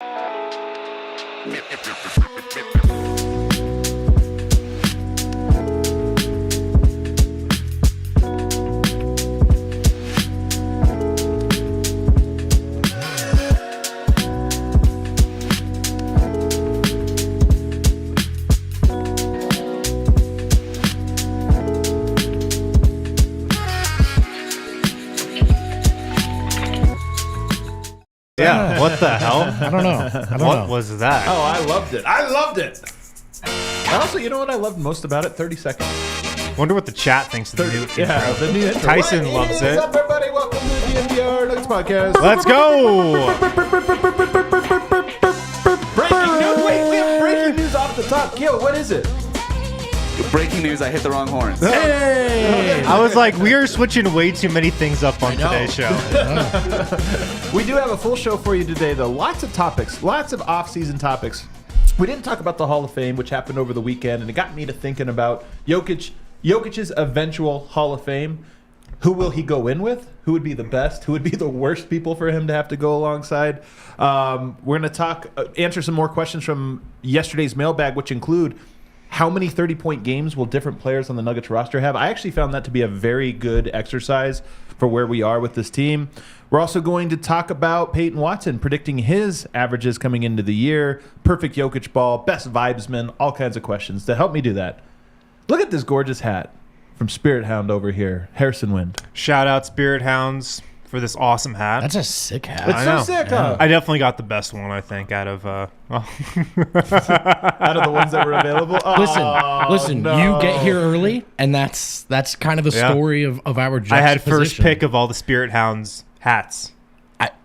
Yeah, what the hell? I don't know. What was that? Oh, I loved it. And also, you know what I loved most about it? 30 seconds. Wonder what the chat thinks of the new intro. Yeah, the new intro. Tyson loves it. What's up, everybody? Welcome to the DNVR Nuggets Podcast. Let's go! Breaking news. Wait, we have breaking news off the top. Yo, what is it? Breaking news, I hit the wrong horns. Hey! I was like, we are switching way too many things up on today's show. We do have a full show for you today, though. Lots of topics, lots of off-season topics. We didn't talk about the Hall of Fame, which happened over the weekend, and it got me to thinking about Jokic's eventual Hall of Fame. Who will he go in with? Who would be the best? Who would be the worst people for him to have to go alongside? We're going to answer some more questions from yesterday's mailbag, which include how many 30-point games will different players on the Nuggets roster have? I actually found that to be a very good exercise for where we are with this team. We're also going to talk about Peyton Watson predicting his averages coming into the year, perfect Jokic ball, best vibesman, all kinds of questions. To help me do that, look at this gorgeous hat from Spirit Hound over here, Harrison Wind. Shout out Spirit Hounds for this awesome hat. That's a sick hat. It's so sick, huh? I definitely got the best one, I think, out of Out of the ones that were available. Listen, no. you get here early, and that's kind of the story of our juxtaposition. I had first pick of all the Spirit Hounds hats.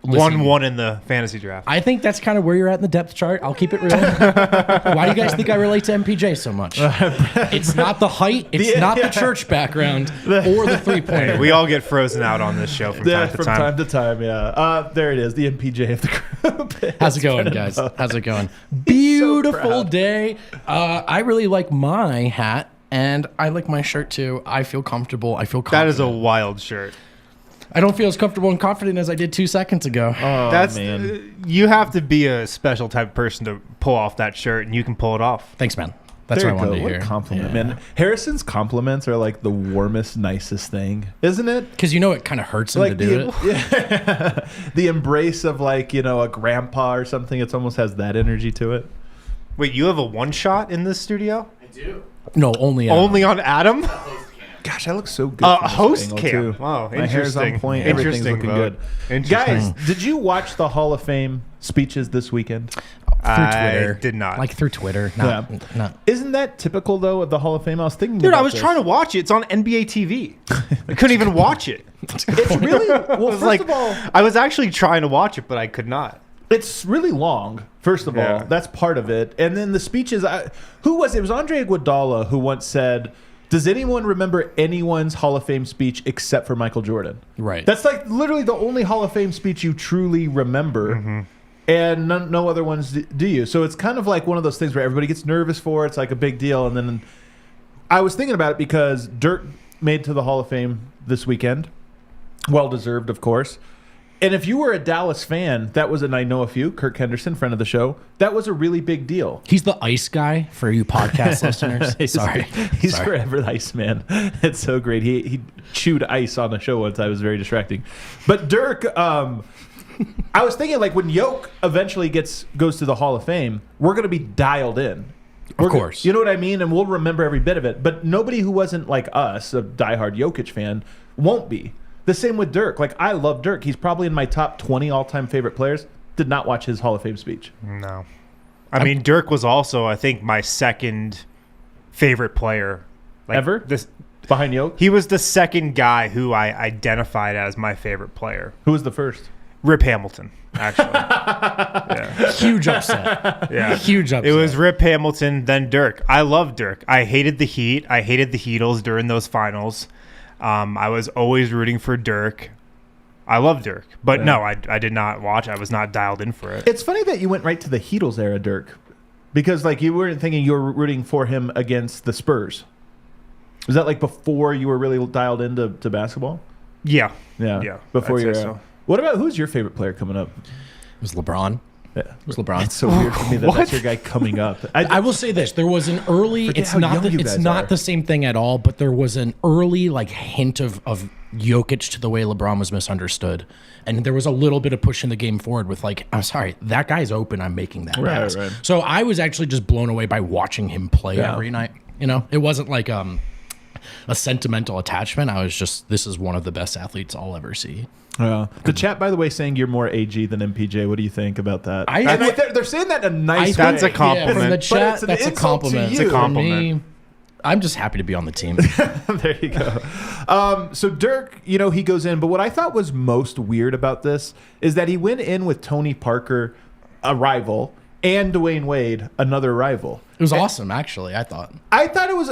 Won in the fantasy draft. I think that's kind of where you're at in the depth chart. I'll keep it real. Why do you guys think I relate to MPJ so much? It's not the height. It's not the church background or the three-pointer. We all get frozen out on this show from time to time. From time to time, yeah. There it is, the MPJ of the group. How's it going, guys? How's it going? Beautiful day. I really like my hat, and I like my shirt, too. I feel comfortable. I feel confident. That is a wild shirt. I don't feel as comfortable and confident as I did 2 seconds ago. Oh, man. You have to be a special type of person to pull off that shirt, and you can pull it off. Thanks, man. That's what I wanted to hear. What a compliment, man. Harrison's compliments are like the warmest, nicest thing, isn't it? Because it kind of hurts him to do it. Yeah. The embrace of a grandpa or something. It almost has that energy to it. Wait, you have a one-shot in this studio? I do. No, only Adam. Only on Adam? Gosh, I look so good. Host cam. Wow, my hair's on point. Everything's looking good. Guys, did you watch the Hall of Fame speeches this weekend? Through Twitter. I did not. Like through Twitter. No. Isn't that typical, though, of the Hall of Fame? I was thinking Dude, about I was trying to watch it. It's on NBA TV. I couldn't even watch it. It's really... Well, first of all... I was actually trying to watch it, but I could not. It's really long, first of all. That's part of it. And then the speeches... Who was it? It was Andre Iguodala who once said... Does anyone remember anyone's Hall of Fame speech except for Michael Jordan? Right. That's like literally the only Hall of Fame speech you truly remember. Mm-hmm. And no other ones do you. So it's kind of like one of those things where everybody gets nervous for. It's like a big deal. And then I was thinking about it because Dirk made to the Hall of Fame this weekend. Well-deserved, of course. And if you were a Dallas fan, that was, and I know a few, Kirk Henderson, friend of the show, that was a really big deal. He's the ice guy for you podcast listeners. He's forever the ice man. It's so great. He chewed ice on the show once. I was very distracting. But Dirk, I was thinking when Yoke eventually goes to the Hall of Fame, we're going to be dialed in. Of course. You know what I mean? And we'll remember every bit of it. But nobody who wasn't like us, a diehard Jokic fan, won't be. The same with Dirk. I love Dirk. He's probably in my top 20 all-time favorite players. Did not watch his Hall of Fame speech. No. I mean, Dirk was also, I think, my second favorite player. Ever? Behind Jokic? He was the second guy who I identified as my favorite player. Who was the first? Rip Hamilton, actually. Yeah. Huge upset. Yeah. Huge upset. It was Rip Hamilton, then Dirk. I love Dirk. I hated the Heat. I hated the Heatles during those finals. I was always rooting for Dirk. I love Dirk. But no, I did not watch. I was not dialed in for it. It's funny that you went right to the Heatles era, Dirk. Because you weren't thinking you were rooting for him against the Spurs. Was that before you were really dialed into basketball? Yeah. Yeah. Before you were... So. What about, who's your favorite player coming up? It was LeBron. It was LeBron. It's so weird for me that that's your guy coming up. I will say this: there was an early. Forget It's how not. young you It's guys not are. the same thing at all. But there was an early hint of Jokic to the way LeBron was misunderstood, and there was a little bit of pushing the game forward with I'm sorry, that guy's open. I'm making that pass. Right. So I was actually just blown away by watching him play every night. It wasn't like a sentimental attachment. I was just, this is one of the best athletes I'll ever see. The chat, by the way, saying you're more AG than MPJ. What do you think about that? They're saying that in a nice way. That's a compliment. From the But chat, it's an that's a insult to compliment. you. It's a compliment. For me, I'm just happy to be on the team. There you go. So Dirk, he goes in. But what I thought was most weird about this is that he went in with Tony Parker, a rival, and Dwayne Wade, another rival. It was awesome, actually, I thought. I thought it was,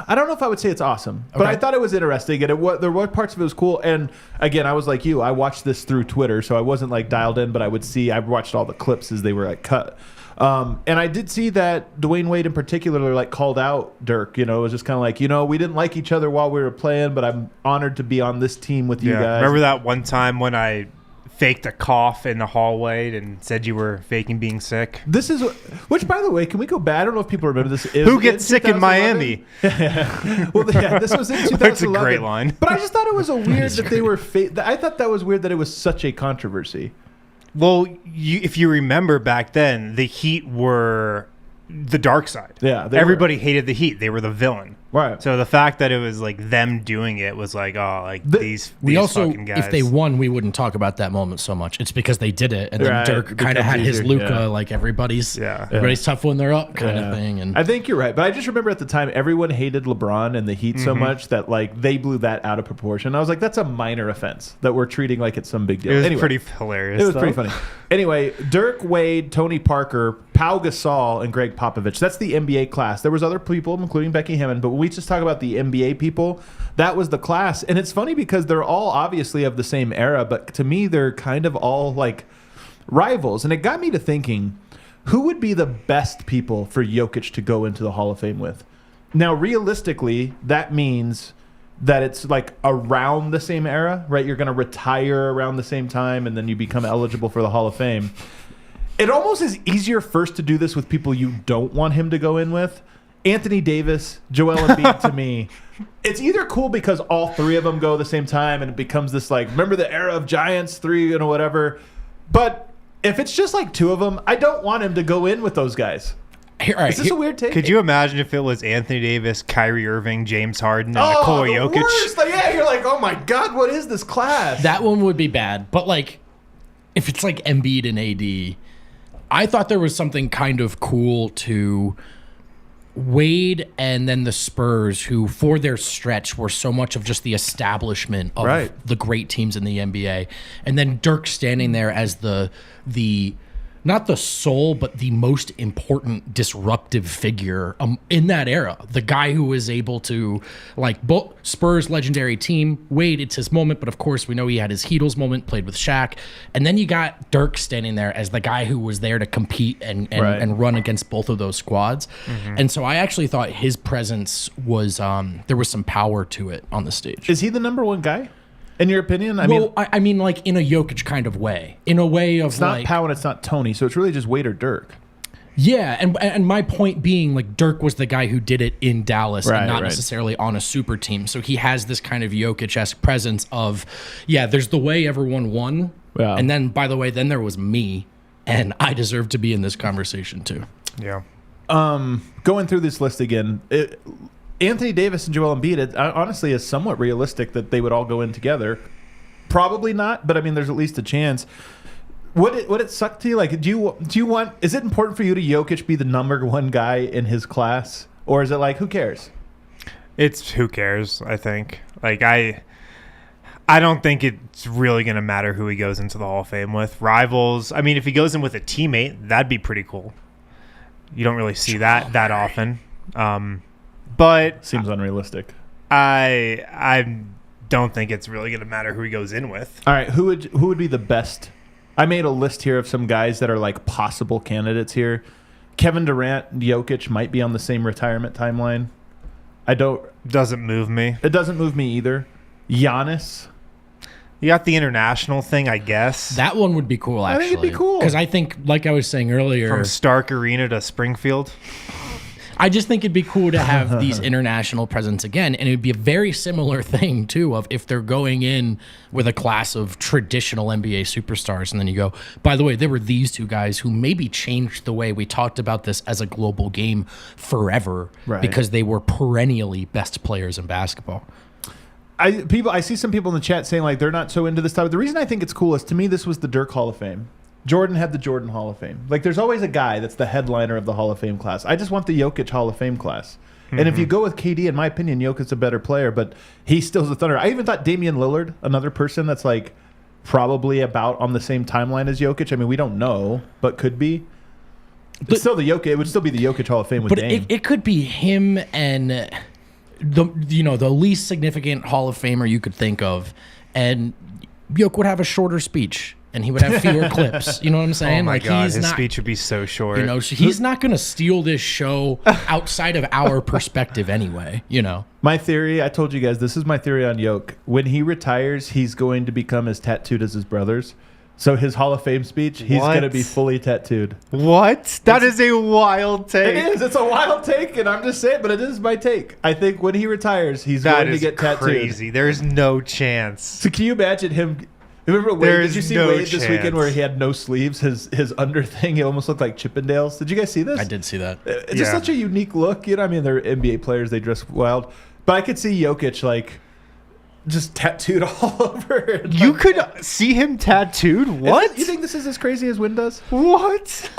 I don't know if I would say it's awesome, but I thought it was interesting. And there were parts of it was cool. And again, I was like you, I watched this through Twitter, so I wasn't dialed in, but I watched all the clips as they were cut. And I did see that Dwayne Wade in particular called out Dirk. It was just kind of we didn't like each other while we were playing, but I'm honored to be on this team with you guys. Remember that one time when I faked a cough in the hallway and said you were faking being sick? This is, which by the way, can we go back? I don't know if people remember this. Who gets sick in Miami? Well, yeah, this was in 2011. That's a great line. But I just thought it was weird that they were I thought that was weird that it was such a controversy. Well, if you remember back then, the Heat were the dark side. Yeah, everybody hated the Heat. They were the villain. Right. So the fact that it was them doing it was these fucking guys. If they won, we wouldn't talk about that moment so much. It's because they did it, and then Right. Dirk kind of had his Luka, everybody's tough when they're up kind of thing. And I think you're right, but I just remember at the time everyone hated LeBron and the Heat so much that they blew that out of proportion. I was like, that's a minor offense that we're treating like it's some big deal. It was pretty hilarious. It was pretty funny. Anyway, Dirk, Wade, Tony Parker, Pau Gasol, and Greg Popovich. That's the NBA class. There was other people, including Becky Hammond, but when we just talk about the NBA people, that was the class. And it's funny because they're all obviously of the same era, but to me, they're kind of all rivals. And it got me to thinking, who would be the best people for Jokic to go into the Hall of Fame with? Now, realistically, that means that it's around the same era, right? You're going to retire around the same time, and then you become eligible for the Hall of Fame. It almost is easier first to do this with people you don't want him to go in with. Anthony Davis, Joel Embiid, to me, it's either cool because all three of them go at the same time, and it becomes this remember the era of Giants 3 and whatever. But if it's just two of them, I don't want him to go in with those guys. Is this a weird take? Could you imagine if it was Anthony Davis, Kyrie Irving, James Harden, and Nikola Jokic? Worst. You're oh my God, what is this class? that one would be bad. But if it's Embiid and AD, I thought there was something kind of cool to Wade and then the Spurs, who for their stretch were so much of just the establishment of the great teams in the NBA, and then Dirk standing there as the not the soul, but the most important disruptive figure in that era. The guy who was able to, both Spurs legendary team, Wade, it's his moment, but of course we know he had his Heatles moment, played with Shaq. And then you got Dirk standing there as the guy who was there to compete and run against both of those squads. And so I actually thought his presence was, there was some power to it on the stage. Is he the number one guy? In your opinion? I mean, in a Jokic kind of way. In a way of it's not Pau and it's not Tony, so it's really just Wade or Dirk. Yeah, and my point being, Dirk was the guy who did it in Dallas and not necessarily on a super team. So he has this kind of Jokic-esque presence of, there's the way everyone won. Yeah. And then, by the way, then there was me, and I deserve to be in this conversation too. Yeah. Going through this list again, Anthony Davis and Joel Embiid, it honestly is somewhat realistic that they would all go in together. Probably not, but I mean, there's at least a chance. Would it suck to you? Do you want? Is it important for you to Jokic be the number one guy in his class, or is it who cares? It's who cares. I think. I don't think it's really going to matter who he goes into the Hall of Fame with. Rivals. I mean, if he goes in with a teammate, that'd be pretty cool. You don't really see that often. But seems unrealistic. I don't think it's really going to matter who he goes in with. All right, who would be the best? I made a list here of some guys that are possible candidates here. Kevin Durant, Jokic might be on the same retirement timeline. Doesn't move me. It doesn't move me either. Giannis. You got the international thing, I guess. That one would be cool, actually. I think it'd be cool. Because I think, like I was saying earlier, From Stark Arena to Springfield. I just think it'd be cool to have these international presence again. And it would be a very similar thing, too, of if they're going in with a class of traditional NBA superstars. And then you go, by the way, there were these two guys who maybe changed the way we talked about this as a global game forever because they were perennially best players in basketball. I see some people in the chat saying like they're not so into this stuff. The reason I think it's cool is, to me, this was the Dirk Hall of Fame. Jordan had the Jordan Hall of Fame. Like, there's always a guy that's the headliner of the Hall of Fame class. I just want the Jokic Hall of Fame class. And if you go with KD, in my opinion, Jokic's a better player, but he still's the Thunder. I even thought Damian Lillard, another person that's like probably about on the same timeline as Jokic. I mean, we don't know, but could be. It's still the Jokic. It would still be the Jokic Hall of Fame with Dame. It could be him and the least significant Hall of Famer you could think of, and Jokic would have a shorter speech. And he would have fewer clips. You know what I'm saying? Oh my God, his speech would be so short. You know, he's not going to steal this show outside of our perspective anyway, you know. My theory, I told you guys, this is my theory on Jokic. When he retires, he's going to become as tattooed as his brothers. So his Hall of Fame speech, he's going to be fully tattooed. What? That is a wild take. It is. It's a wild take, and I'm just saying, but it is my take. I think when he retires, he's going to get tattooed. Crazy. There's no chance. So can you imagine him... Remember Wade? Did you see Wade this weekend where he had no sleeves? His under thing, he almost looked like Chippendales. Did you guys see this? I did see that. It's just such a unique look. You know, I mean, they're NBA players; they dress wild. But I could see Jokic like just tattooed all over. You could see him tattooed? What? You think this is as crazy as Wynn does? What?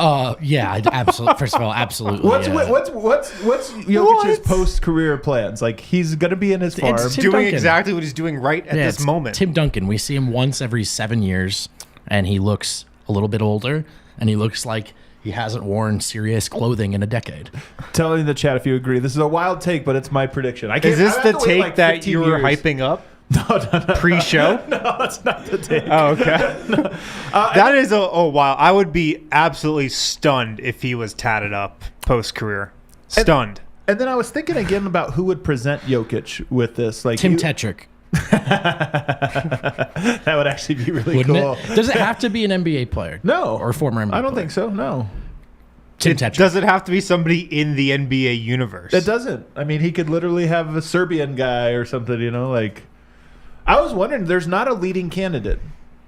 Yeah, absolutely. First of all, absolutely. What's Jokic's post-career plans? Like, he's going to be in his farm. Doing Duncan. Exactly what he's doing right at this moment. Tim Duncan. We see him once every 7 years, and he looks a little bit older, and he looks like he hasn't worn serious clothing in a decade. Tell me in the chat if you agree. This is a wild take, but it's my prediction. Is this the take that you were hyping up? No. Pre-show? No, that's not the take. Oh, okay. That is wow. I would be absolutely stunned if he was tatted up post-career. Stunned. And then I was thinking again about who would present Jokic with this. Like Tim Tetrick. That would actually be really Wouldn't cool. it? Does it have to be an NBA player? No. Or a former NBA player? I don't think so, no. Tim Tetrick. Does it have to be somebody in the NBA universe? It doesn't. I mean, he could literally have a Serbian guy or something, you know, like... I was wondering, there's not a leading candidate.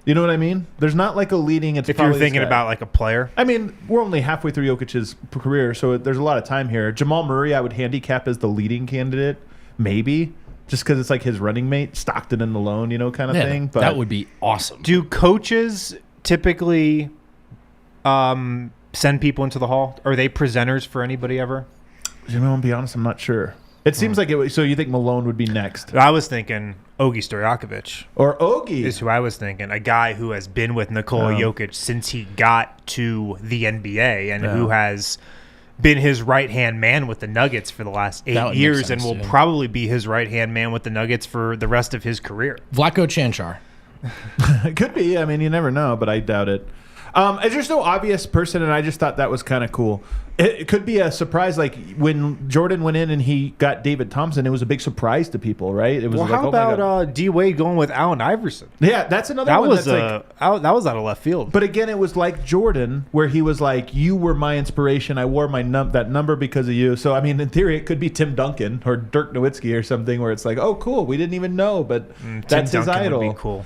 You know what I mean? There's not like a leading... If you're thinking about like a player. I mean, we're only halfway through Jokic's career, so there's a lot of time here. Jamal Murray, I would handicap as the leading candidate, maybe, just because it's like his running mate, Stockton and Malone, you know, kind of thing. But that would be awesome. Do coaches typically send people into the hall? Are they presenters for anybody ever? You know, to be honest, I'm not sure. It seems like it. So you think Malone would be next? I was thinking Ogie Stojakovic. Or Ogie is who I was thinking. A guy who has been with Nikola Jokic since he got to the NBA and who has been his right-hand man with the Nuggets for the last 8 years and will probably be his right-hand man with the Nuggets for the rest of his career. Vlatko Cancar. It could be. I mean, you never know, but I doubt it. There's no obvious person, and I just thought that was kind of cool. It could be a surprise, like when Jordan went in and he got David Thompson. It was a big surprise to people, right? It was how about D Wade going with Allen Iverson? Yeah, that's another one. That was out of left field. But again, it was like Jordan, where he was like, "You were my inspiration. I wore my that number because of you." So I mean, in theory, it could be Tim Duncan or Dirk Nowitzki or something, where it's like, "Oh, cool, we didn't even know," but that's his idol. Would be cool.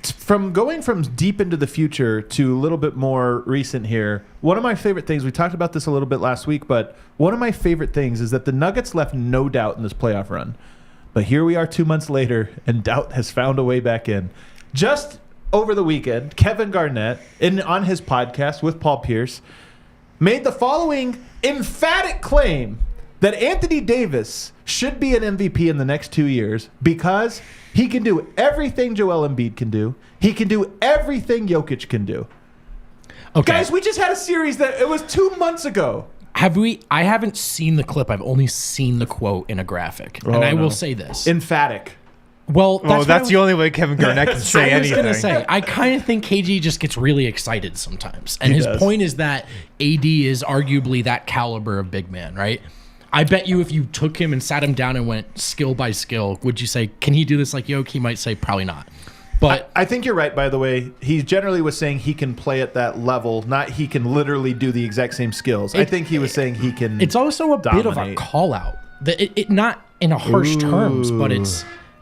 From going from deep into the future to a little bit more recent here, one of my favorite things, we talked about this a little bit last week, but one of my favorite things is that the Nuggets left no doubt in this playoff run. But here we are 2 months later, and doubt has found a way back in. Just over the weekend, Kevin Garnett, on his podcast with Paul Pierce, made the following emphatic claim that Anthony Davis should be an MVP in the next 2 years because he can do everything Joel Embiid can do. He can do everything Jokic can do. Okay. Guys, we just had a series that it was 2 months ago. Have we? I haven't seen the clip. I've only seen the quote in a graphic. And I will say this. Emphatic. Well, that's the only way Kevin Garnett can say anything. I was going to say, I kind of think KG just gets really excited sometimes. And his point is that AD is arguably that caliber of big man, right? I bet you if you took him and sat him down and went skill by skill, would you say, can he do this like Yoke? He might say probably not. But I think you're right, by the way. He generally was saying he can play at that level, not he can literally do the exact same skills. I think he was saying he can it's also a bit of a dominate. call out. It not in a harsh terms, but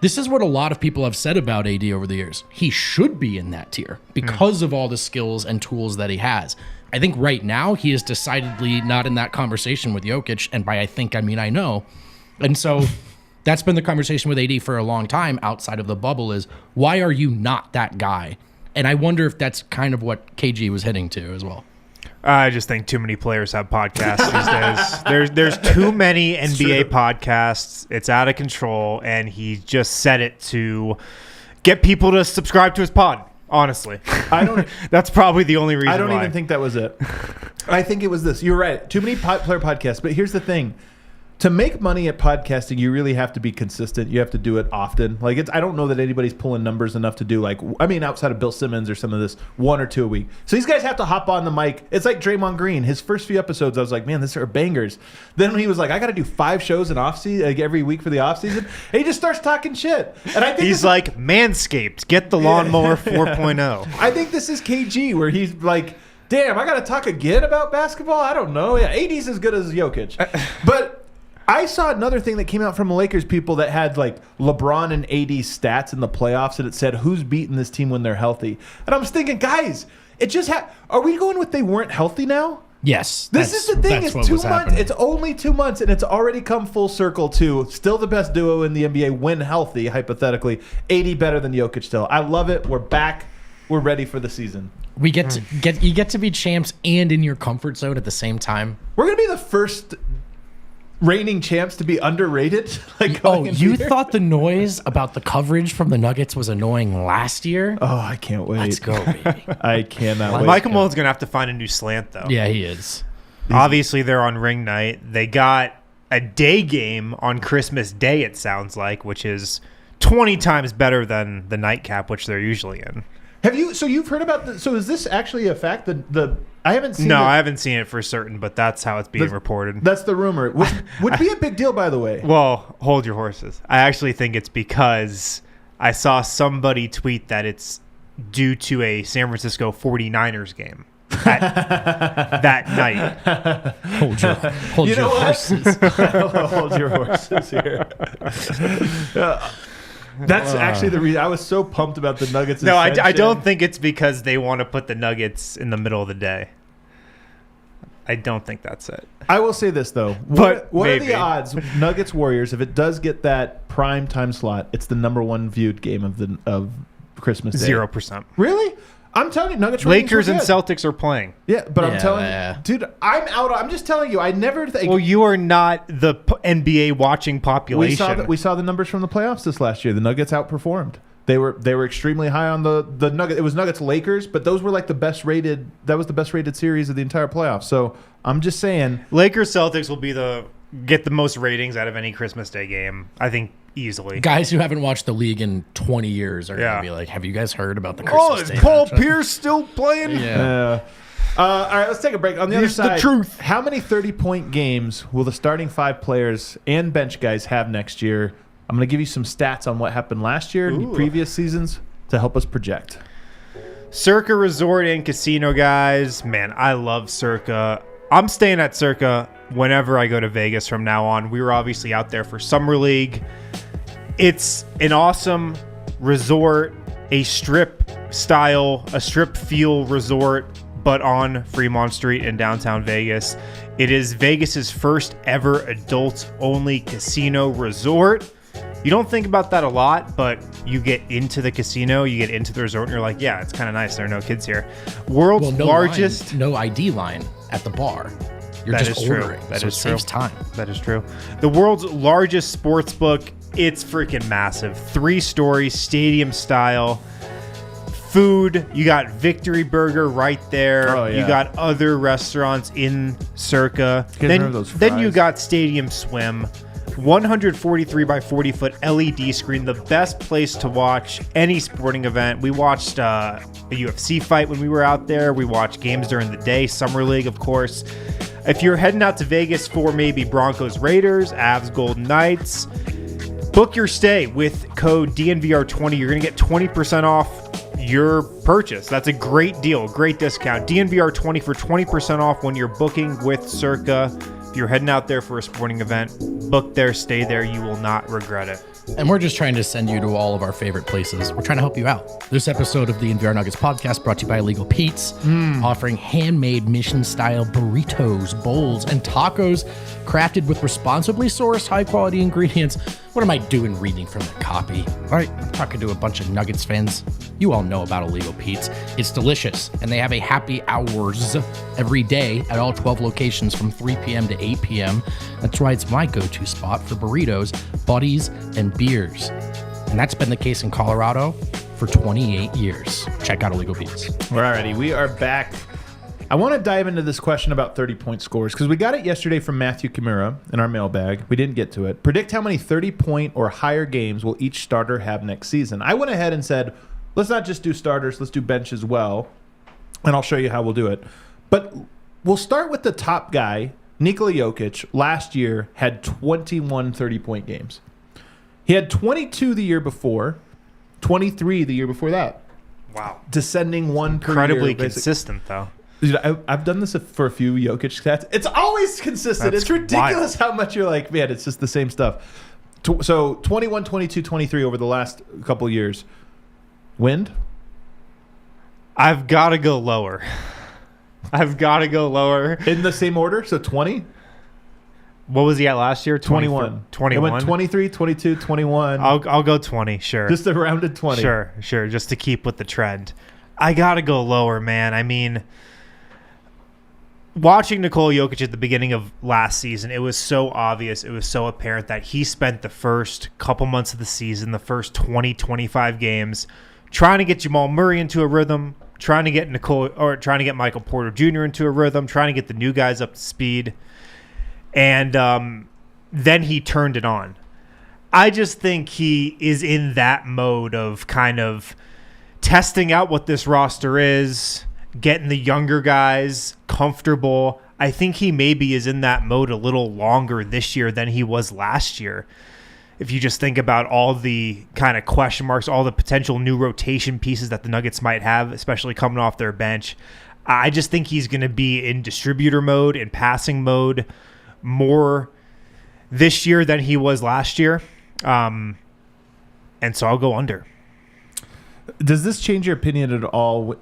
this is what a lot of people have said about AD over the years. He should be in that tier because of all the skills and tools that he has. I think right now he is decidedly not in that conversation with Jokic, and by I think I mean I know. And so that's been the conversation with AD for a long time outside of the bubble is, why are you not that guy? And I wonder if that's kind of what KG was hitting to as well. I just think too many players have podcasts these days. There's too many NBA podcasts. It's out of control, and he just said it to get people to subscribe to his pod. Honestly, that's probably the only reason. I don't why. even think that was it. I think it was this. You're right. Too many player podcasts. But here's the thing. To make money at podcasting, you really have to be consistent. You have to do it often. Like I don't know that anybody's pulling numbers enough to do outside of Bill Simmons or some of this 1 or 2 a week. So these guys have to hop on the mic. It's like Draymond Green. His first few episodes, I was like, man, these are bangers. Then when he was like, I got to do 5 shows in every week for the off season, and he just starts talking shit. And I think he's like Manscaped. Get the lawnmower 4.0. I think this is KG where he's like, damn, I got to talk again about basketball. I don't know. Yeah, AD's as good as Jokic, but. I saw another thing that came out from Lakers people that had like LeBron and AD stats in the playoffs, and it said who's beating this team when they're healthy. And I was thinking, guys, it just are we going with they weren't healthy now? Yes. This is the thing. It's 2 months. Happening. It's only 2 months, and it's already come full circle to still the best duo in the NBA when healthy, hypothetically. AD better than Jokic still. I love it. We're back. We're ready for the season. We get to be champs and in your comfort zone at the same time. We're gonna be the first reigning champs to be underrated. You thought the noise about the coverage from the Nuggets was annoying last year? Oh, I can't wait. Let's go, baby. I cannot wait. Michael Malone's going to have to find a new slant, though. Yeah, he is. Obviously, they're on ring night. They got a day game on Christmas Day, it sounds like, which is 20 times better than the nightcap, which they're usually in. So you've heard about so is this actually a fact? I haven't seen I haven't seen it for certain, but that's how it's being reported. That's the rumor. Would be a big deal, by the way. Well, hold your horses. I actually think it's because I saw somebody tweet that it's due to a San Francisco 49ers game that night. Hold your horses. Hold your horses here. That's actually the reason. I was so pumped about the Nuggets. No, I don't think it's because they want to put the Nuggets in the middle of the day. I don't think that's it. I will say this, though. But what are maybe. the odds, Nuggets Warriors, if it does get that prime time slot, it's the #1 viewed game of Christmas Day? 0%. Really? I'm telling you, Nuggets Lakers and Celtics are playing. Yeah, but I'm telling you, dude, I'm out. I'm just telling you, I never think. Well, you are not the NBA watching population. We saw the numbers from the playoffs this last year. The Nuggets outperformed. They were extremely high on the Nuggets. It was Nuggets Lakers, but those were like the best rated. That was the best rated series of the entire playoffs. So I'm just saying, Lakers Celtics will get the most ratings out of any Christmas Day game. I think easily. Guys who haven't watched the league in 20 years are going to be like, have you guys heard about the Christmas Day is Paul matchup? Pierce still playing? Yeah. all right, let's take a break. On the other Here's the side, truth. How many 30-point games will the starting 5 players and bench guys have next year? I'm going to give you some stats on what happened last year and the previous seasons to help us project. Circa Resort and Casino, guys. Man, I love Circa. I'm staying at Circa whenever I go to Vegas from now on. We were obviously out there for Summer League. It's an awesome resort, a strip feel resort, but on Fremont Street in downtown Vegas. It is Vegas's first ever adults-only casino resort. You don't think about that a lot, but you get into the casino, you get into the resort, and you're like, yeah, it's kind of nice. There are no kids here. World's largest... no ID line at the bar. You're That just is true. ordering. That so is it true. saves time. That is true. The world's largest sports book. It's freaking massive. 3-story, stadium style. Food. You got Victory Burger right there. Oh, yeah. You got other restaurants in Circa. remember those Then you fries? got Stadium Swim. 143 by 40 foot LED screen, the best place to watch any sporting event. We watched a UFC fight when we were out there. We watched games during the day, Summer League, of course. If you're heading out to Vegas for maybe Broncos Raiders, Avs Golden Knights, book your stay with code DNVR20. You're going to get 20% off your purchase. That's a great deal, great discount. DNVR20 for 20% off when you're booking with Circa. If you're heading out there for a sporting event, book there, stay there. You will not regret it. And we're just trying to send you to all of our favorite places. We're trying to help you out. This episode of the DNVR Nuggets Podcast brought to you by Illegal Pete's, offering handmade mission-style burritos, bowls, and tacos crafted with responsibly sourced, high-quality ingredients. What am I doing reading from the copy? All right, I'm talking to a bunch of Nuggets fans. You all know about Illegal Pete's. It's delicious, and they have a happy hours every day at all 12 locations from 3 p.m. to 8 p.m. That's why it's my go-to spot for burritos, buddies, and beers. And that's been the case in Colorado for 28 years. Check out Illegal Pete's. Alrighty, we are back. I want to dive into this question about 30-point scores because we got it yesterday from Matthew Kimura in our mailbag. We didn't get to it. Predict how many 30-point or higher games will each starter have next season. I went ahead and said, let's not just do starters, let's do bench as well. And I'll show you how we'll do it. But we'll start with the top guy. Nikola Jokic last year had 21 30-point games. He had 22 the year before, 23 the year before that. Wow. Descending one per Incredibly year. consistent, though. Dude, I've done this for a few Jokic stats. It's always consistent. That's it's ridiculous wild. how much you're like, man, it's just the same stuff. So 21, 22, 23 over the last couple of years. Wind? I've got to go lower. I've got to go lower. In the same order? So 20? What was he at last year? 21. 21. It went 23, 22, 21. I'll go 20, sure. Just a rounded 20. Sure, just to keep with the trend. I got to go lower, man. I mean, watching Nikola Jokic at the beginning of last season, it was so obvious, it was so apparent that he spent the first couple months of the season, the first 20, 25 games, trying to get Jamal Murray into a rhythm, trying to get Michael Porter Jr. into a rhythm, trying to get the new guys up to speed. And then he turned it on. I just think he is in that mode of kind of testing out what this roster is, getting the younger guys comfortable. I think he maybe is in that mode a little longer this year than he was last year. If you just think about all the kind of question marks, all the potential new rotation pieces that the Nuggets might have, especially coming off their bench, I just think he's going to be in distributor mode, in passing mode, more this year than he was last year. And so I'll go under. Does this change your opinion at all,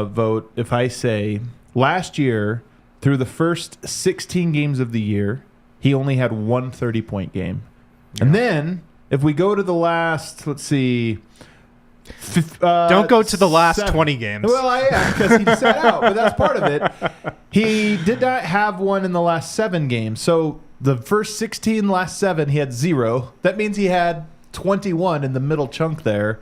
Vote, if I say last year, through the first 16 games of the year, he only had one 30-point game? Yeah. And then, if we go to the last, let's see... Don't go to the last 20 games. Well, I am, because he sat out, but that's part of it. He did not have one in the last 7 games. So the first 16, last 7, he had 0. That means he had 21 in the middle chunk there.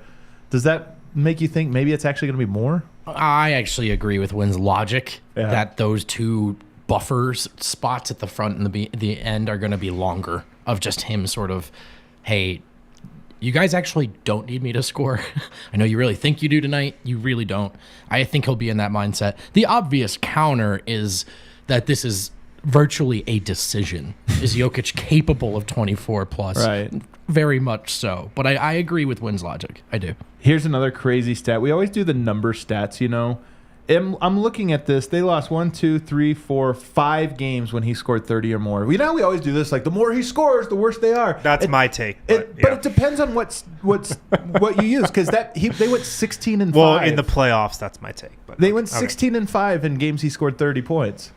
Does that make you think maybe it's actually going to be more? I actually agree with Wynn's logic that those two buffers spots at the front and the end are going to be longer, of just him sort of, hey, you guys actually don't need me to score. I know you really think you do tonight. You really don't. I think he'll be in that mindset. The obvious counter is that this is virtually a decision. Is Jokic capable of 24 plus? Right. Very much so. But I agree with Wynn's logic. I do. Here's another crazy stat. We always do the number stats, you know. I'm looking at this. They lost 1, 2, 3, 4, 5 games when he scored 30 or more. We always do this. Like, the more he scores, the worse they are. That's my take. But it depends on what you use, because they went 16 and 5. Well, in the playoffs, that's my take. But they went 16 and 5 in games he scored 30 points.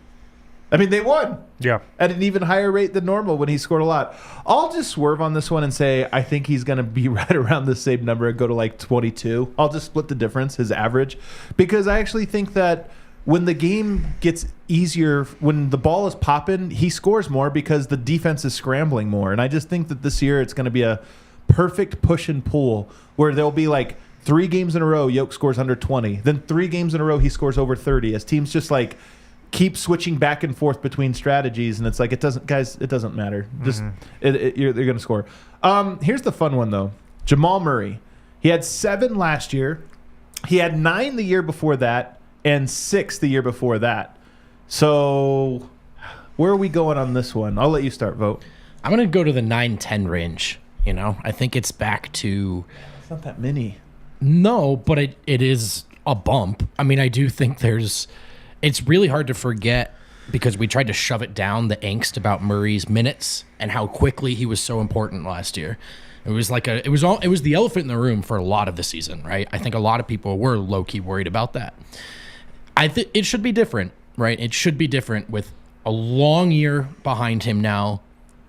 I mean, they won. Yeah. At an even higher rate than normal when he scored a lot. I'll just swerve on this one and say I think he's going to be right around the same number and go to like 22. I'll just split the difference, his average. Because I actually think that when the game gets easier, when the ball is popping, he scores more because the defense is scrambling more. And I just think that this year it's going to be a perfect push and pull where there'll be like 3 games in a row, Jokic scores under 20. Then 3 games in a row, he scores over 30 as teams just like keep switching back and forth between strategies, and it's like, it doesn't matter. Just they're going to score. Here's the fun one though. Jamal Murray. He had 7 last year. He had 9 the year before that, and 6 the year before that. So Where are we going on this one? I'll let you start, Vote. I'm going to go to the 9-10 range. I think it's back to... It's not that many. No, but it is a bump. I mean, I do think it's really hard to forget because we tried to shove it down, the angst about Murray's minutes and how quickly he was so important last year. It was the elephant in the room for a lot of the season, right? I think a lot of people were low-key worried about that. I think it should be different, right? It should be different with a long year behind him now,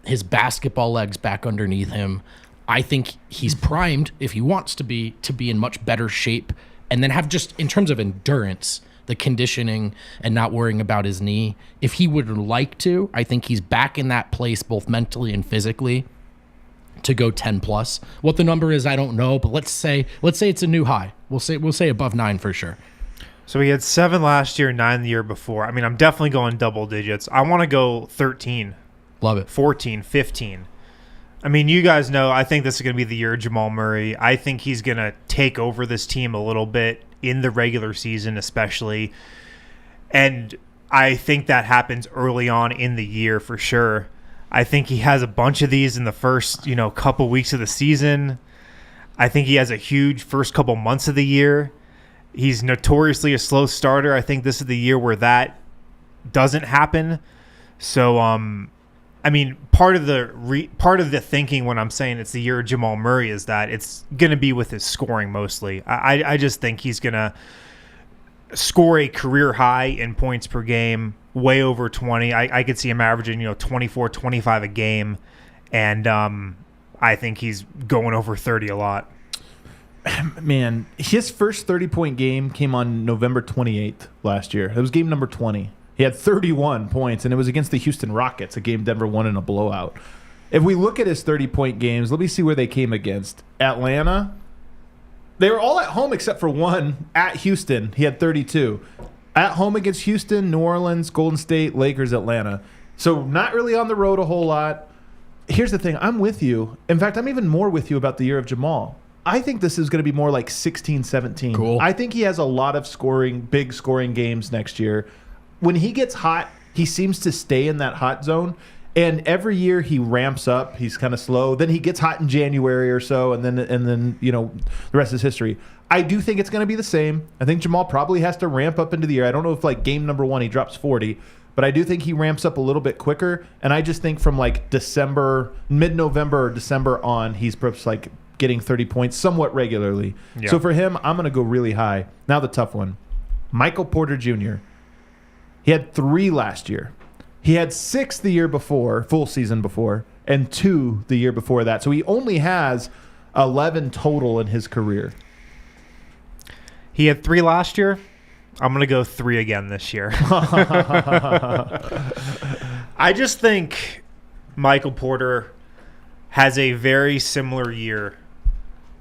his basketball legs back underneath him. I think he's primed, if he wants to be in much better shape, and then have just, in terms of endurance, the conditioning and not worrying about his knee. If he would like to, I think he's back in that place both mentally and physically to go 10 plus. What the number is, I don't know, but let's say it's a new high. We'll say above 9 for sure. So he had 7 last year, 9 the year before. I mean, I'm definitely going double digits. I want to go 13. Love it. 14, 15. I mean, you guys know, I think this is going to be the year of Jamal Murray. I think he's going to take over this team a little bit in the regular season especially. And I think that happens early on in the year for sure. I think he has a bunch of these in the first, couple weeks of the season. I think he has a huge first couple months of the year. He's notoriously a slow starter. I think this is the year where that doesn't happen. So, I mean, part of the thinking when I'm saying it's the year of Jamal Murray is that it's going to be with his scoring mostly. I just think he's going to score a career high in points per game, way over 20. I could see him averaging, 24, 25 a game, and I think he's going over 30 a lot. Man, his first 30-point game came on November 28th last year. It was game number 20. He had 31 points, and it was against the Houston Rockets, a game Denver won in a blowout. If we look at his 30-point games, let me see where they came against. Atlanta. They were all at home except for one at Houston. He had 32. At home against Houston, New Orleans, Golden State, Lakers, Atlanta. So not really on the road a whole lot. Here's the thing. I'm with you. In fact, I'm even more with you about the year of Jamal. I think this is going to be more like 16, 17. Cool. I think he has a lot of big scoring games next year. When he gets hot, he seems to stay in that hot zone. And every year he ramps up. He's kind of slow. Then he gets hot in January or so, and then the rest is history. I do think it's going to be the same. I think Jamal probably has to ramp up into the year. I don't know if like game number 1 he drops 40, but I do think he ramps up a little bit quicker. And I just think from like mid-November or December on, he's perhaps like getting 30 points somewhat regularly. Yeah. So for him, I'm going to go really high. Now the tough one. Michael Porter Jr. He had 3 last year. He had 6 the year before, full season before, and 2 the year before that. So he only has 11 total in his career. He had 3 last year. I'm going to go 3 again this year. I just think Michael Porter has a very similar year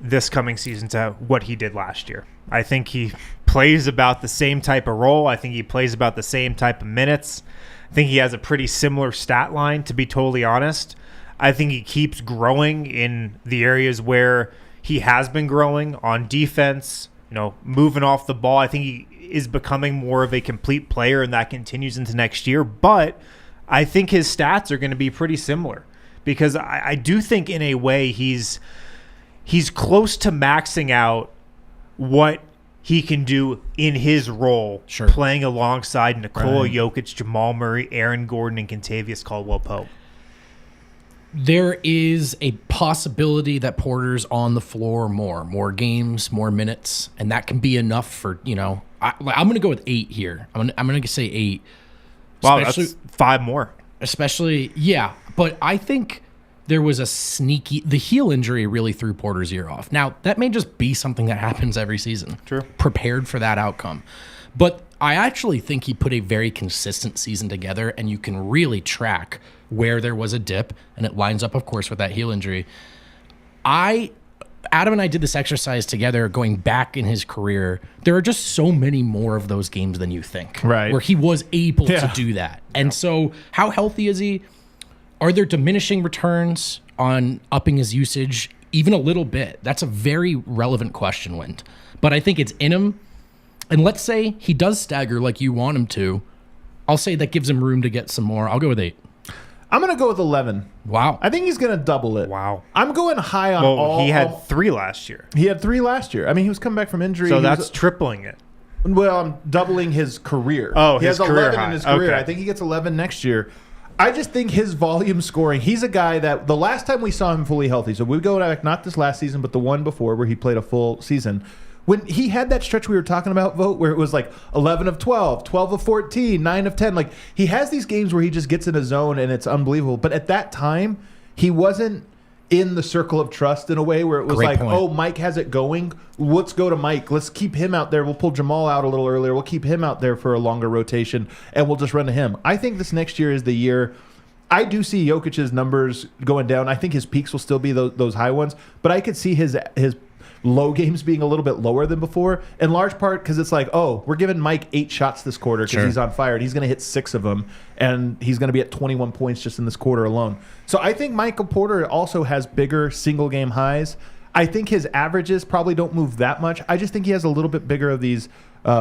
this coming season to what he did last year. I think he plays about the same type of role. I think he plays about the same type of minutes. I think he has a pretty similar stat line, to be totally honest. I think he keeps growing in the areas where he has been growing on defense, moving off the ball. I think he is becoming more of a complete player, and that continues into next year. But I think his stats are going to be pretty similar because I do think in a way he's close to maxing out what he can do in his role, sure, playing alongside Nikola Jokic, Jamal Murray, Aaron Gordon, and Kentavious Caldwell-Pope. There is a possibility that Porter's on the floor more games, more minutes, and that can be enough for, I'm going to go with 8 here. I'm going to say 8. Wow, that's 5 more. Especially, yeah, but I think there was the heel injury really threw Porter's year off. Now, that may just be something that happens every season. True. Prepared for that outcome. But I actually think he put a very consistent season together, and you can really track where there was a dip, and it lines up, of course, with that heel injury. Adam and I did this exercise together going back in his career. There are just so many more of those games than you think. Right. Where he was able to do that. And so how healthy is he? Are there diminishing returns on upping his usage even a little bit? That's a very relevant question, Wind. But I think it's in him. And let's say he does stagger like you want him to. I'll say that gives him room to get some more. I'll go with 8. I'm going to go with 11. Wow. I think he's going to double it. Wow. I'm going high on Well, all. he had 3 last year. He had 3 last year. I mean, he was coming back from injury. So He that's was- tripling it. Well, I'm doubling his career. Oh, he his has career 11 high. in his career. Okay. I think he gets 11 next year. I just think his volume scoring, he's a guy that the last time we saw him fully healthy, so we go back not this last season, but the one before where he played a full season. When he had that stretch we were talking about, Vote, where it was like 11 of 12, 12 of 14, 9 of 10. Like, he has these games where he just gets in a zone and it's unbelievable. But at that time, he wasn't in the circle of trust in a way where it was Great like, point. oh, Mike has it going. Let's go to Mike. Let's keep him out there. We'll pull Jamal out a little earlier. We'll keep him out there for a longer rotation, and we'll just run to him. I think this next year is the year. I do see Jokic's numbers going down. I think his peaks will still be those high ones, but I could see his low games being a little bit lower than before, in large part because it's like, oh, we're giving Mike 8 shots this quarter because Sure. he's on fire, and he's going to hit 6 of them, and he's going to be at 21 points just in this quarter alone. So I think Michael Porter also has bigger single-game highs. I think his averages probably don't move that much. I just think he has a little bit bigger of these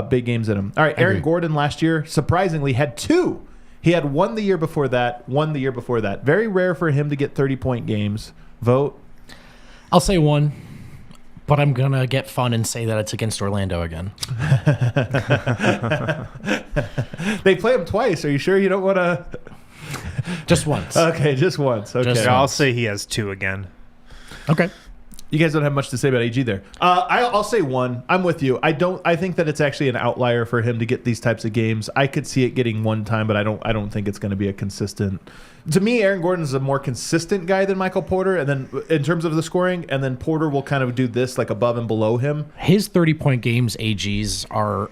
big games in him. All right, Aaron agree. Gordon last year, surprisingly, had 2. He had 1 the year before that, 1 the year before that. Very rare for him to get 30-point games. Vote. I'll say 1, but I'm going to get fun and say that it's against Orlando again. They play him twice. Are you sure you don't want to? Just once. Okay, just once. Okay. Just Yeah, I'll once. say he has 2 again. Okay. You guys don't have much to say about AG there. I'll say 1. I'm with you. I think that it's actually an outlier for him to get these types of games. I could see it getting 1 time, but I don't think it's going to be a consistent. To me, Aaron Gordon is a more consistent guy than Michael Porter, and then in terms of the scoring, and then Porter will kind of do this like above and below him. His 30-point games, AGs,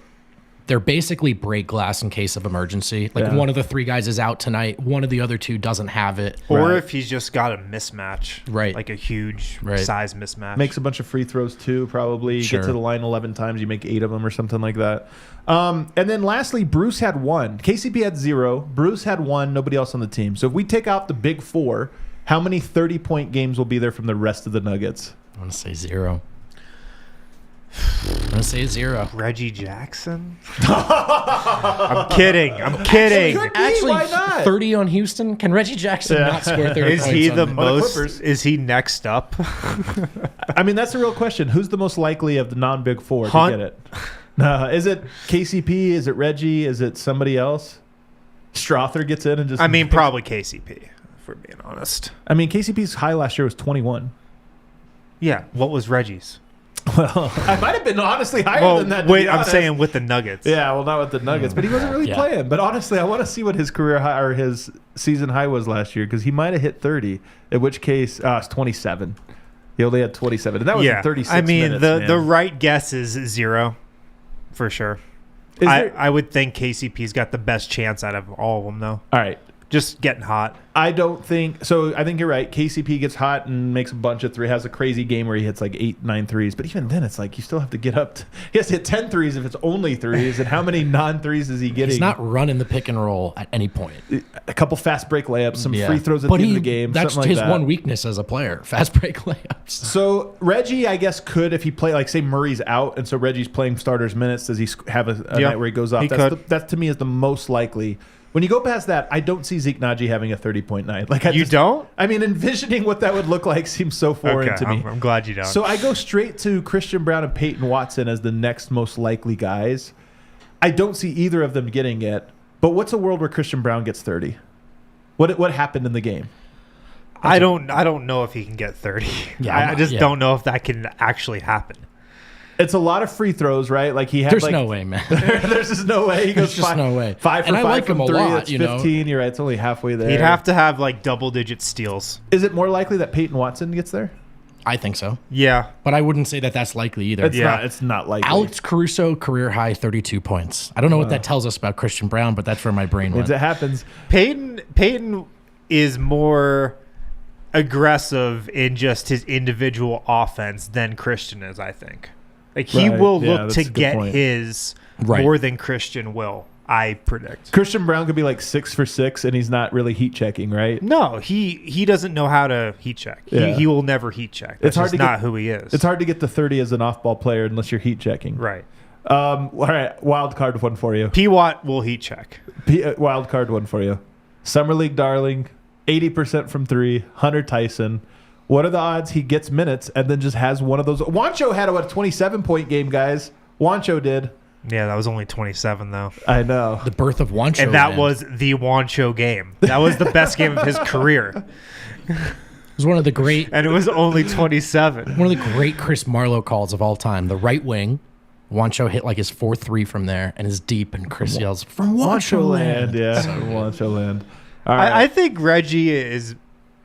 they're basically break glass in case of emergency. Like, Yeah. one of the 3 guys is out tonight. One of the other 2 doesn't have it. Or Right. if he's just got a mismatch. Right. Like a huge Right. size mismatch. Makes a bunch of free throws too, probably. You Sure. get to the line 11 times, you make 8 of them or something like that. And then lastly, Bruce had 1. KCP had 0. Bruce had 1. Nobody else on the team. So if we take out the big 4, how many 30-point games will be there from the rest of the Nuggets? I'm going to say 0. I'm going to say 0. Reggie Jackson? I'm kidding. I'm kidding. Could be, Actually, why not? 30 on Houston? Can Reggie Jackson Yeah. not score 30 Is points he on the them? most? Clippers. Is he next up? I mean, that's a real question. Who's the most likely of the non-big 4 Hunt? to get it? Is it KCP? Is it Reggie? Is it somebody else? Strother gets in and just... I mean, probably KCP, if we're being honest. I mean, KCP's high last year was 21. Yeah. What was Reggie's? Well, I might have been honestly higher Well, than that. to wait, be I'm honest. saying with the Nuggets. Yeah, well, not with the Nuggets, but he wasn't really Yeah. playing. But honestly, I want to see what his career high or his season high was last year because he might have hit 30. In which case, it's 27. He only had 27, and that was in 36 I mean, minutes, the man. right guess is 0, for sure. Is there- I would think KCP's got the best chance out of all of them, though. all right. Just getting hot. I don't think so. I think you're right. KCP gets hot and makes a bunch of has a crazy game where he hits like 8, 9 threes. But even then, it's like you still have to get up. He has to hit 10 threes if it's only threes. And how many non-threes is he getting? He's not running the pick and roll at any point. A couple fast break layups, some Yeah. free throws at But the end of the game. That's something like his that. one weakness as a player: fast break layups. So Reggie, I guess, could if he play like say Murray's out, and so Reggie's playing starters minutes. Does he have a Yeah, night where he goes off? he That's could. that to me is the most likely. When you go past that, I don't see Zeke Naji having a 30-point night. Like You don't? I mean, envisioning what that would look like seems so foreign to me. I'm glad you don't. So I go straight to Christian Brown and Peyton Watson as the next most likely guys. I don't see either of them getting it. But what's a world where Christian Brown gets 30? What happened in the game? I don't know if he can get 30. Yeah, I just yeah. don't know if that can actually happen. It's a lot of free throws, right? Like he had. There's like, no way, man. There's just no way. He goes There's just no way. 5 for And I 5 like from him a 3. lot, That's you know. 15. You're right. It's only halfway there. He'd have to have like double-digit steals. Is it more likely that Peyton Watson gets there? I think so, Yeah. but I wouldn't say that that's likely either. It's Yeah. not. It's not likely. Alex Caruso career high 32 points. I don't know what that tells us about Christian Brown, but that's where my brain went. It happens. Peyton is more aggressive in just his individual offense than Christian is, I think. Like he Right. will Yeah, look that's to a good get point. his Right. more than Christian will, I predict. Christian Brown could be like 6 for 6, and he's not really heat checking, right? No, he doesn't know how to heat check. Yeah. He will never heat check. That's It's hard just to not get- who he is. It's hard to get to 30 as an off-ball player unless you're heat checking. Right. All right, wild card one for you. PWAT will heat check. Wild card one for you. Summer League darling, 80% from 3, Hunter Tyson. What are the odds he gets minutes and then just has one of those? Juancho had a 27-point game, guys. Juancho did. Yeah, that was only 27, though. I know. The birth of Juancho. And that was the Juancho game. That was the best game of his career. It was one of the great. And it was only 27. One of the great Chris Marlowe calls of all time. The right wing. Juancho hit like his 4-3 from there and is deep, and Chris yells, "From Juancho land." Yeah, So Juancho land. All right. I think Reggie is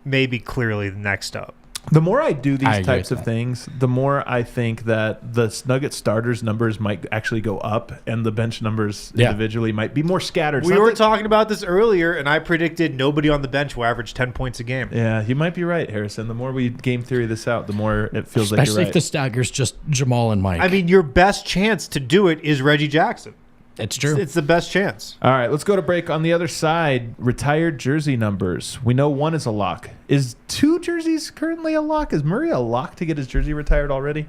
maybe clearly the next up. The more I do I these agree types with of that. things, the more I think that the Nuggets starters numbers might actually go up, and the bench numbers individually might be more scattered. It's We not were that- talking about this earlier, and I predicted nobody on the bench will average 10 points a game. Yeah, you might be right, Harrison. The more we game theory this out, the more it feels like Especially you're if the right. stagger's just Jamal and Mike. I mean, your best chance to do it is Reggie Jackson. it's true. It's the best chance. All right, let's go to break. On the other side, retired jersey numbers. We know one is a lock. Is 2 jerseys currently a lock? Is Murray a lock to get his jersey retired already?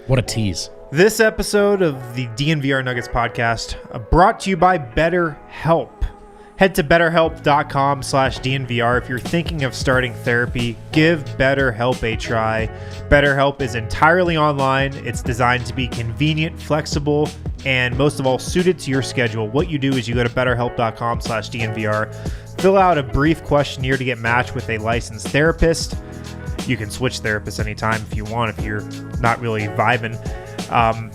What a tease. This episode of the DNVR Nuggets podcast brought to you by BetterHelp. Head to betterhelp.com/DNVR if you're thinking of starting therapy. Give BetterHelp a try. BetterHelp is entirely online. It's designed to be convenient, flexible, and most of all, suited to your schedule. What you do is you go to betterhelp.com/DNVR, fill out a brief questionnaire to get matched with a licensed therapist. You can switch therapists anytime if you want, if you're not really vibing.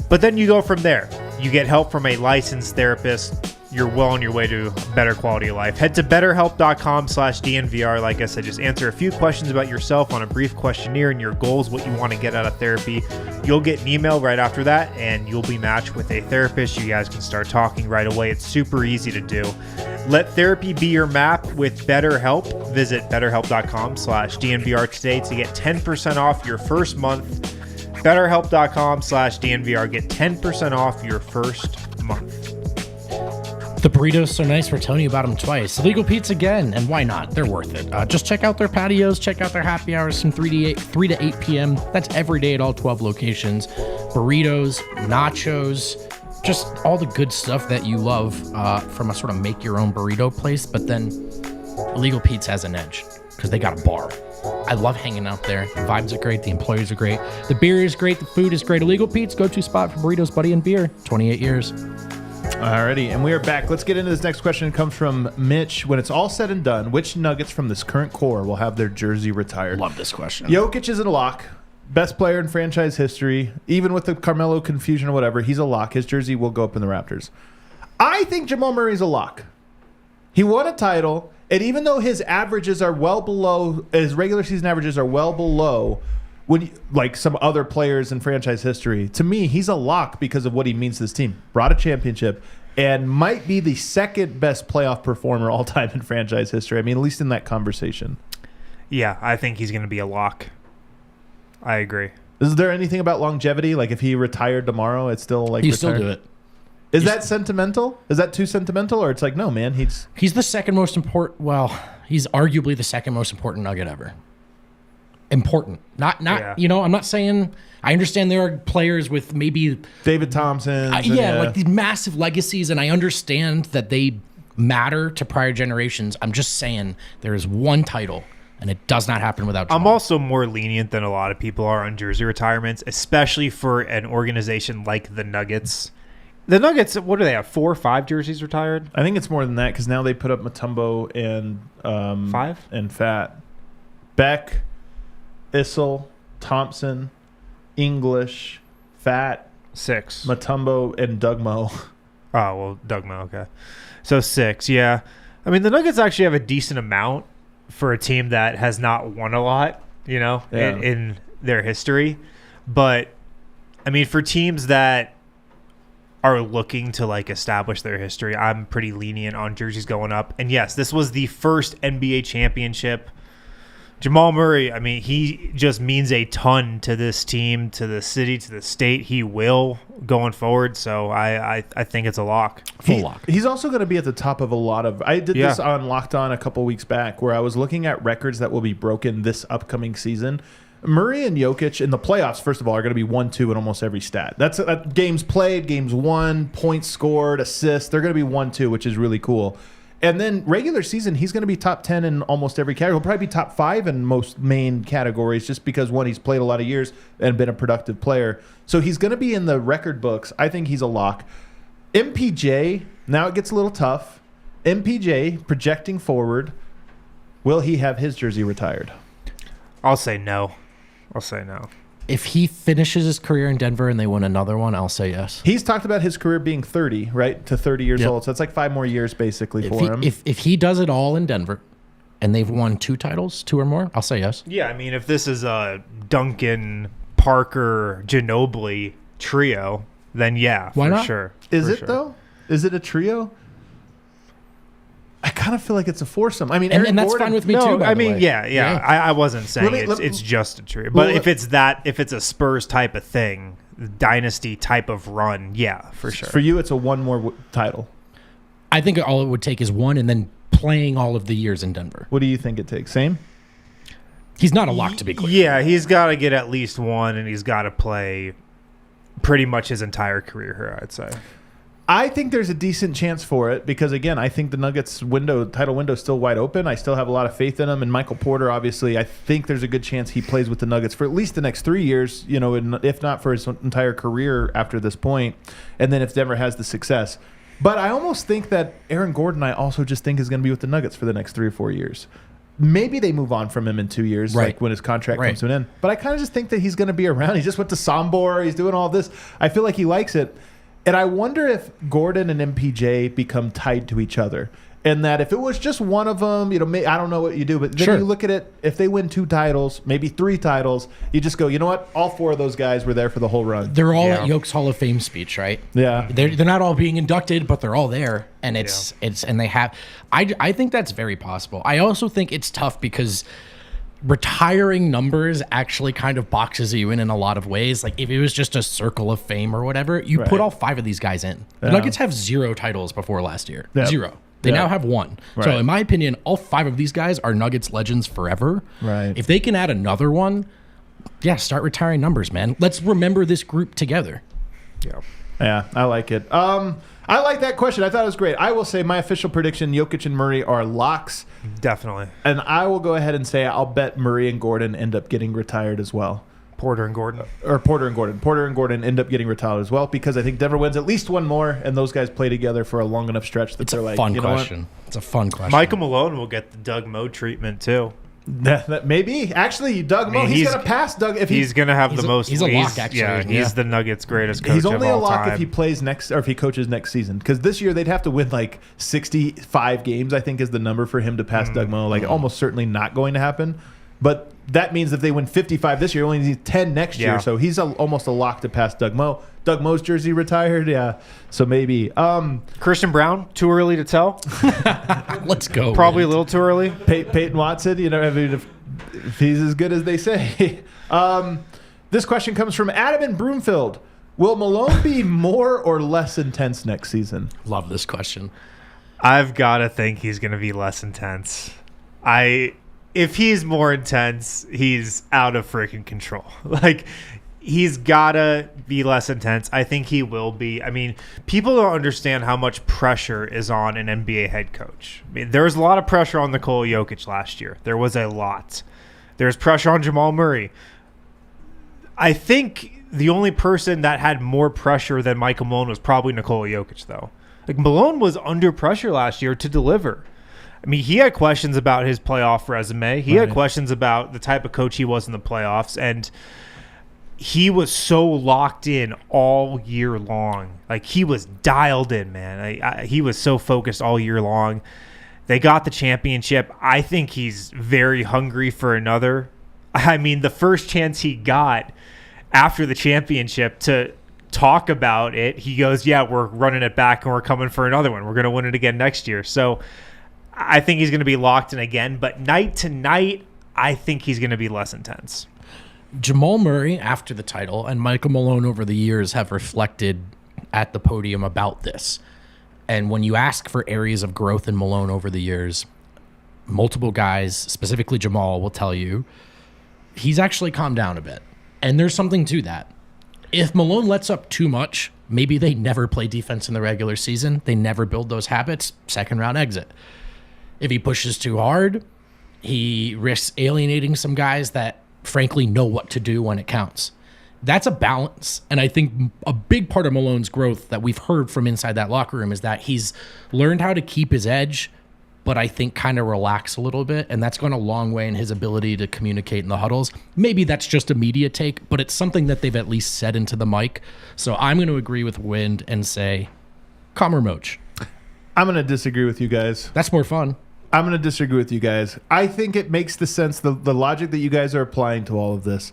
But then you go from there. You get help from a licensed therapist. You're well on your way to a better quality of life. Head to betterhelp.com/DNVR. Like I said, just answer a few questions about yourself on a brief questionnaire and your goals, what you want to get out of therapy. You'll get an email right after that, and you'll be matched with a therapist. You guys can start talking right away. It's super easy to do. Let therapy be your map with BetterHelp. Visit betterhelp.com/DNVR today to get 10% off your first month. BetterHelp.com/DNVR. Get 10% off your first month. The burritos so nice, we're telling you about them twice. Legal Pete's again, and why not? They're worth it. Just check out their patios, check out their happy hours from 3 to 8 p.m. That's every day at all 12 locations. Burritos, nachos, just all the good stuff that you love from a sort of make-your-own burrito place. But then Legal Pete's has an edge because they got a bar. I love hanging out there. The vibes are great. The employees are great. The beer is great. The food is great. Illegal Pete's go-to spot for burritos, buddy, and beer. 28 years. Alrighty, and we are back. Let's get into this next question. It comes from Mitch. When it's all said and done, which Nuggets from this current core will have their jersey retired? Love this question. Jokic is a lock. Best player in franchise history. Even with the Carmelo confusion or whatever, he's a lock. His jersey will go up in the Raptors. I think Jamal Murray's a lock. He won a title, and even though his averages are well below, his regular season averages are well below like some other players in franchise history, to me, he's a lock because of what he means to this team. Brought a championship and might be the second best playoff performer all time in franchise history. I mean, at least in that conversation. Yeah, I think he's going to be a lock. I agree. Is there anything about longevity? Like if he retired tomorrow, it's still like You retired? still do it. Is that sentimental? Is that too sentimental? Or it's like, no, man, He's the second most important. Well, he's arguably the second most important Nugget ever. Important, not. Yeah. You know, I'm not saying. I understand there are players with maybe David Thompson. like these massive legacies, and I understand that they matter to prior generations. I'm just saying there is one title, and it does not happen without Jamal. I'm also more lenient than a lot of people are on jersey retirements, especially for an organization like the Nuggets. The Nuggets, what do they have? 4 or 5 jerseys retired? I think it's more than that because now they put up Mutombo and 5 and Fat, Beck, Issel, Thompson, English, Fat, 6. Mutombo, and Dougmo. Oh, well, Dougmo, okay. So 6, yeah. I mean, the Nuggets actually have a decent amount for a team that has not won a lot, you know, in their history. But, I mean, for teams that are looking to, like, establish their history, I'm pretty lenient on jerseys going up. And, yes, this was the first NBA championship. Jamal Murray, I mean, he just means a ton to this team, to the city, to the state. He will going forward, so I think it's a lock. Full lock. He's also going to be at the top of a lot of... I did this on Locked On a couple weeks back where I was looking at records that will be broken this upcoming season. Murray and Jokic in the playoffs, first of all, are going to be 1-2 in almost every stat. That's games played, games won, points scored, assists. They're going to be 1-2, which is really cool. And then regular season, he's going to be top 10 in almost every category. He'll probably be top 5 in most main categories just because, one, he's played a lot of years and been a productive player. So he's going to be in the record books. I think he's a lock. MPJ, now it gets a little tough. MPJ, projecting forward, will he have his jersey retired? I'll say no. If he finishes his career in Denver and they win another one, I'll say yes. He's talked about his career being 30, right? To 30 years old. So that's like 5 more years basically for him. If he does it all in Denver and they've won 2 titles, 2 or more, I'll say yes. Yeah, I mean, if this is a Duncan, Parker, Ginobili trio, then yeah, Why for not? sure. Is For it sure. though? Is it a trio? I kind of feel like it's a foursome. I mean, And Aaron that's Gordon, fine with me No, too, by I the mean, way. yeah. I wasn't saying it's just a tree. But Well, if it's a Spurs type of thing, dynasty type of run, yeah, for sure. For you, it's a one more title. I think all it would take is one and then playing all of the years in Denver. What do you think it takes? Same? He's not a lock, to be clear. Yeah, he's got to get at least one, and he's got to play pretty much his entire career here, I'd say. I think there's a decent chance for it because, again, I think the Nuggets title window is still wide open. I still have a lot of faith in him. And Michael Porter, obviously, I think there's a good chance he plays with the Nuggets for at least the next 3 years, if not for his entire career after this point. And then if Denver has the success. But I almost think that Aaron Gordon, I also just think is going to be with the Nuggets for the next 3 or 4 years. Maybe they move on from him in 2 years, Right. like when his contract comes to an end. But I kind of just think that he's going to be around. He just went to Sombor. He's doing all this. I feel like he likes it. And I wonder if Gordon and MPJ become tied to each other. And that if it was just one of them, I don't know what you do, but then Sure. you look at it, if they win 2 titles, maybe 3 titles, you just go, you know what? All 4 of those guys were there for the whole run. They're all Yeah. at Yoke's Hall of Fame speech, right? Yeah. They're not all being inducted, but they're all there, and and they have. I think that's very possible. I also think it's tough because retiring numbers actually kind of boxes you in a lot of ways. Like if it was just a circle of fame or whatever, you put Right. all 5 of these guys in. The Yeah. Nuggets have 0 titles before last year. Yeah. 0. They Yeah. now have 1. So Right. in my opinion, all 5 of these guys are Nuggets legends forever. Right. If they can add another one, yeah, start retiring numbers, man. Let's remember this group together. Yeah. Yeah, I like it. I like that question. I thought it was great. I will say my official prediction, Jokic and Murray are locks. Definitely. And I will go ahead and say I'll bet Murray and Gordon end up getting retired as well. Porter and Gordon. Or Porter and Gordon. Porter and Gordon end up getting retired as well because I think Denver wins at least one more, and those guys play together for a long enough stretch that It's they're a like, fun you know question. It's a fun question. Michael Malone will get the Doug Moe treatment too. That maybe. Actually, Doug Moe, he's going to pass Doug. If He's going to have the most. he's a lock, actually. Yeah, Yeah. he's the Nuggets' greatest coach He's only of a all lock time. if he plays next or if he coaches next season. Because this year they'd have to win like 65 games, I think is the number for him to pass Doug Moe. Like almost certainly not going to happen. But that means if they win 55 this year, only needs 10 next year. Yeah. So he's almost a lock to pass Doug Moe. Doug Moe's jersey retired. Yeah. So maybe. Christian Brown, too early to tell. Let's go. Probably a man. little too early. Peyton Watson, I mean, if he's as good as they say. This question comes from Adam in Broomfield. Will Malone be more or less intense next season? Love this question. I've got to think he's going to be less intense. If he's more intense, he's out of freaking control. Like, he's got to be less intense. I think he will be. I mean, people don't understand how much pressure is on an NBA head coach. I mean, there was a lot of pressure on Nikola Jokic last year. There was a lot. There's pressure on Jamal Murray. I think the only person that had more pressure than Michael Malone was probably Nikola Jokic, though. Like, Malone was under pressure last year to deliver. I mean, he had questions about his playoff resume. He had questions about the type of coach he was in the playoffs, and he was so locked in all year long. Like, he was dialed in, man. He was so focused all year long. They got the championship. I think he's very hungry for another. I mean, the first chance he got after the championship to talk about it, he goes, yeah, we're running it back and we're coming for another one. We're going to win it again next year. So I think he's going to be locked in again. But night to night, I think he's going to be less intense. Jamal Murray after the title and Michael Malone over the years have reflected at the podium about this. And when you ask for areas of growth in Malone over the years, multiple guys, specifically Jamal, will tell you he's actually calmed down a bit. And there's something to that. If Malone lets up too much, maybe they never play defense in the regular season. They never build those habits. Second round exit. If he pushes too hard, he risks alienating some guys that frankly know what to do when it counts. That's a balance. And I think a big part of Malone's growth that we've heard from inside that locker room is that he's learned how to keep his edge, but I think kind of relax a little bit. And that's gone a long way in his ability to communicate in the huddles. Maybe that's just a media take, but it's something that they've at least said into the mic. So I'm going to agree with Wind and say, calmer Moach. I'm going to disagree with you guys. That's more fun. I'm going to disagree with you guys. I think it makes the sense, the logic that you guys are applying to all of this.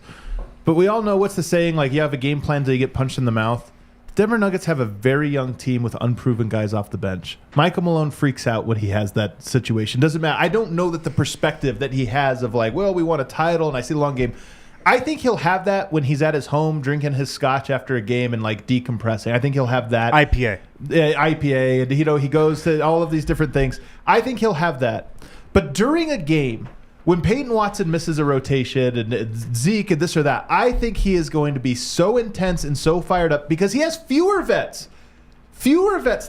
But we all know what's the saying, like you have a game plan until you get punched in the mouth. Denver Nuggets have a very young team with unproven guys off the bench. Michael Malone freaks out when he has that situation. Doesn't matter. I don't know that the perspective that he has of like, well, we won a title and I see the long game. I think he'll have that when he's at his home drinking his scotch after a game and like decompressing. I think he'll have that. IPA. IPA. And, he goes to all of these different things. I think he'll have that. But during a game, when Peyton Watson misses a rotation and Zeke and this or that, I think he is going to be so intense and so fired up because he has fewer vets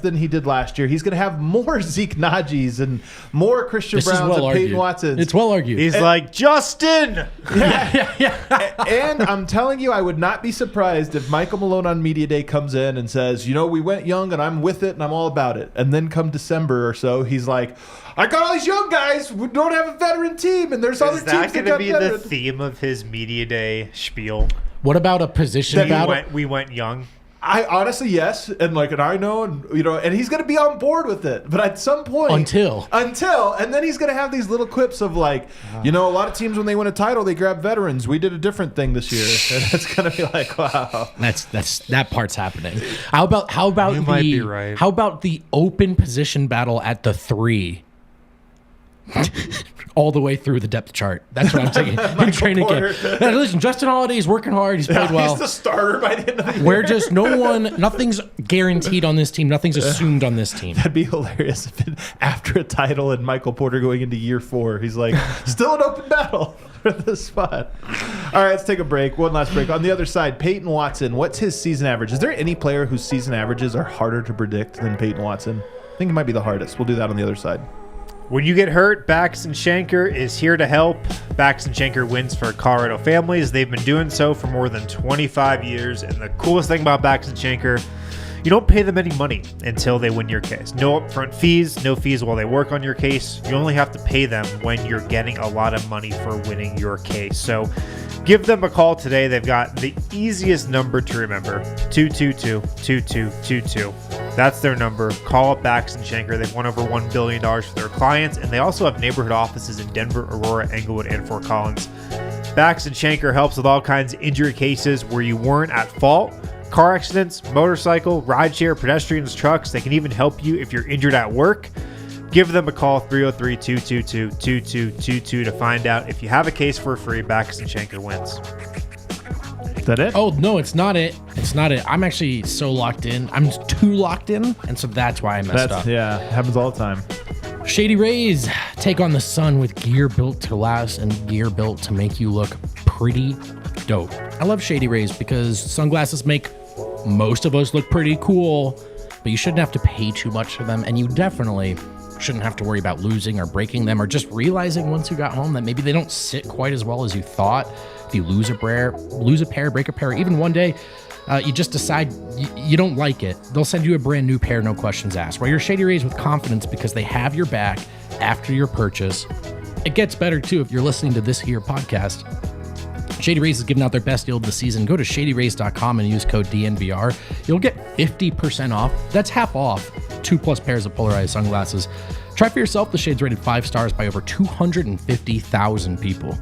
than he did last year. He's going to have more Zeke Najis and more Christian Browns and Peyton Watsons. It's well argued. He's like, Justin! And I'm telling you, I would not be surprised if Michael Malone on Media Day comes in and says, we went young and I'm with it and I'm all about it. And then come December or so, he's like, I got all these young guys. We don't have a veteran team, and there's other teams that got veterans. Is that going to be the theme of his Media Day spiel? What about a position battle? We went young. I honestly, yes, and I know, and he's going to be on board with it. But at some point, until, and then he's going to have these little quips of like, a lot of teams when they win a title, they grab veterans. We did a different thing this year, and it's going to be like, wow, that part's happening. How about you might be right. How about the open position battle at the 3? All the way through the depth chart. That's what I'm taking. I'm trying to get. Now, listen, Justin Holiday's working hard. He's played well. He's the starter by the end of the year. We're just nothing's guaranteed on this team. Nothing's assumed on this team. That'd be hilarious if after a title and Michael Porter going into year 4, he's like, still an open battle for the spot. All right, let's take a break. One last break. On the other side, Peyton Watson. What's his season average? Is there any player whose season averages are harder to predict than Peyton Watson? I think it might be the hardest. We'll do that on the other side. When you get hurt, Baxton Shanker is here to help. Baxton Shanker wins for Colorado families. They've been doing so for more than 25 years. And the coolest thing about Baxton Shanker, you don't pay them any money until they win your case. No upfront fees, no fees while they work on your case. You only have to pay them when you're getting a lot of money for winning your case. So give them a call today. They've got the easiest number to remember, 222-2222. That's their number. Call up Baxton Shanker. They've won over $1 billion for their clients, and they also have neighborhood offices in Denver, Aurora, Englewood, and Fort Collins. Baxton Shanker helps with all kinds of injury cases where you weren't at fault. Car accidents, motorcycle, rideshare, pedestrians, trucks. They can even help you if you're injured at work. Give them a call, 303-222-2222 to find out if you have a case for free. Baxton Shanker wins. Is that it? Oh, no, it's not it. It's not it. I'm actually so locked in. I'm too locked in, and so that's why I messed up. Yeah, it happens all the time. Shady Rays take on the sun with gear built to last and gear built to make you look pretty dope. I love Shady Rays because sunglasses make most of us look pretty cool, but you shouldn't have to pay too much for them, and you definitely shouldn't have to worry about losing or breaking them or just realizing once you got home that maybe they don't sit quite as well as you thought. If you lose a pair, break a pair, even one day, you just decide you don't like it, they'll send you a brand new pair, no questions asked. Wear your Shady Rays with confidence because they have your back after your purchase. It gets better too if you're listening to this here podcast. Shady Rays is giving out their best deal of the season. Go to shadyrays.com and use code DNVR. You'll get 50% off. That's half off 2+ pairs of polarized sunglasses. Try for yourself. The shade's rated 5 stars by over 250,000 people.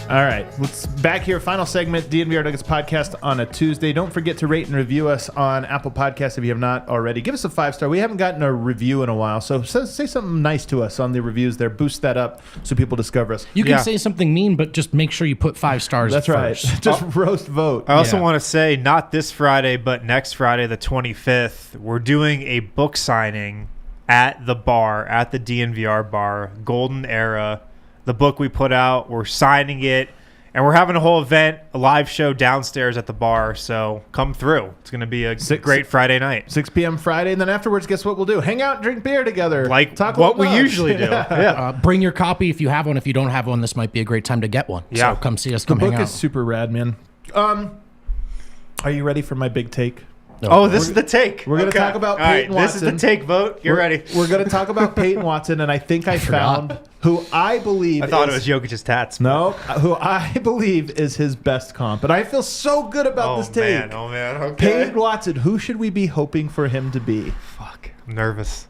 All right, let's back here. Final segment, DNVR Nuggets Podcast on a Tuesday. Don't forget to rate and review us on Apple Podcasts if you have not already. Give us a 5-star. We haven't gotten a review in a while, so say something nice to us on the reviews there. Boost that up so people discover us. You can say something mean, but just make sure you put 5 stars. That's first. Right. Just roast vote. I also want to say, not this Friday, but next Friday, the 25th, we're doing a book signing at the bar, at the DNVR bar, Golden Era. The book we put out, we're signing it. And we're having a whole event, a live show downstairs at the bar. So come through. It's going to be a great Friday night. 6 p.m. Friday. And then afterwards, guess what we'll do? Hang out and drink beer together. Like Talk what we nuts. usually do. Yeah. Bring your copy if you have one. If you don't have one, this might be a great time to get one. Yeah. So come see us. The Come hang book out. is super rad, man. Are you ready for my big take? Oh, this is the take. We're going to talk about All right, Peyton Watson. this is the take vote. You're ready. We're going to talk about Peyton Watson, and I think I found who I believe I thought it was Jokic's tats. No, who I believe is his best comp. And I feel so good about this take. Oh, man. Okay. Peyton Watson, who should we be hoping for him to be? Fuck. I'm nervous.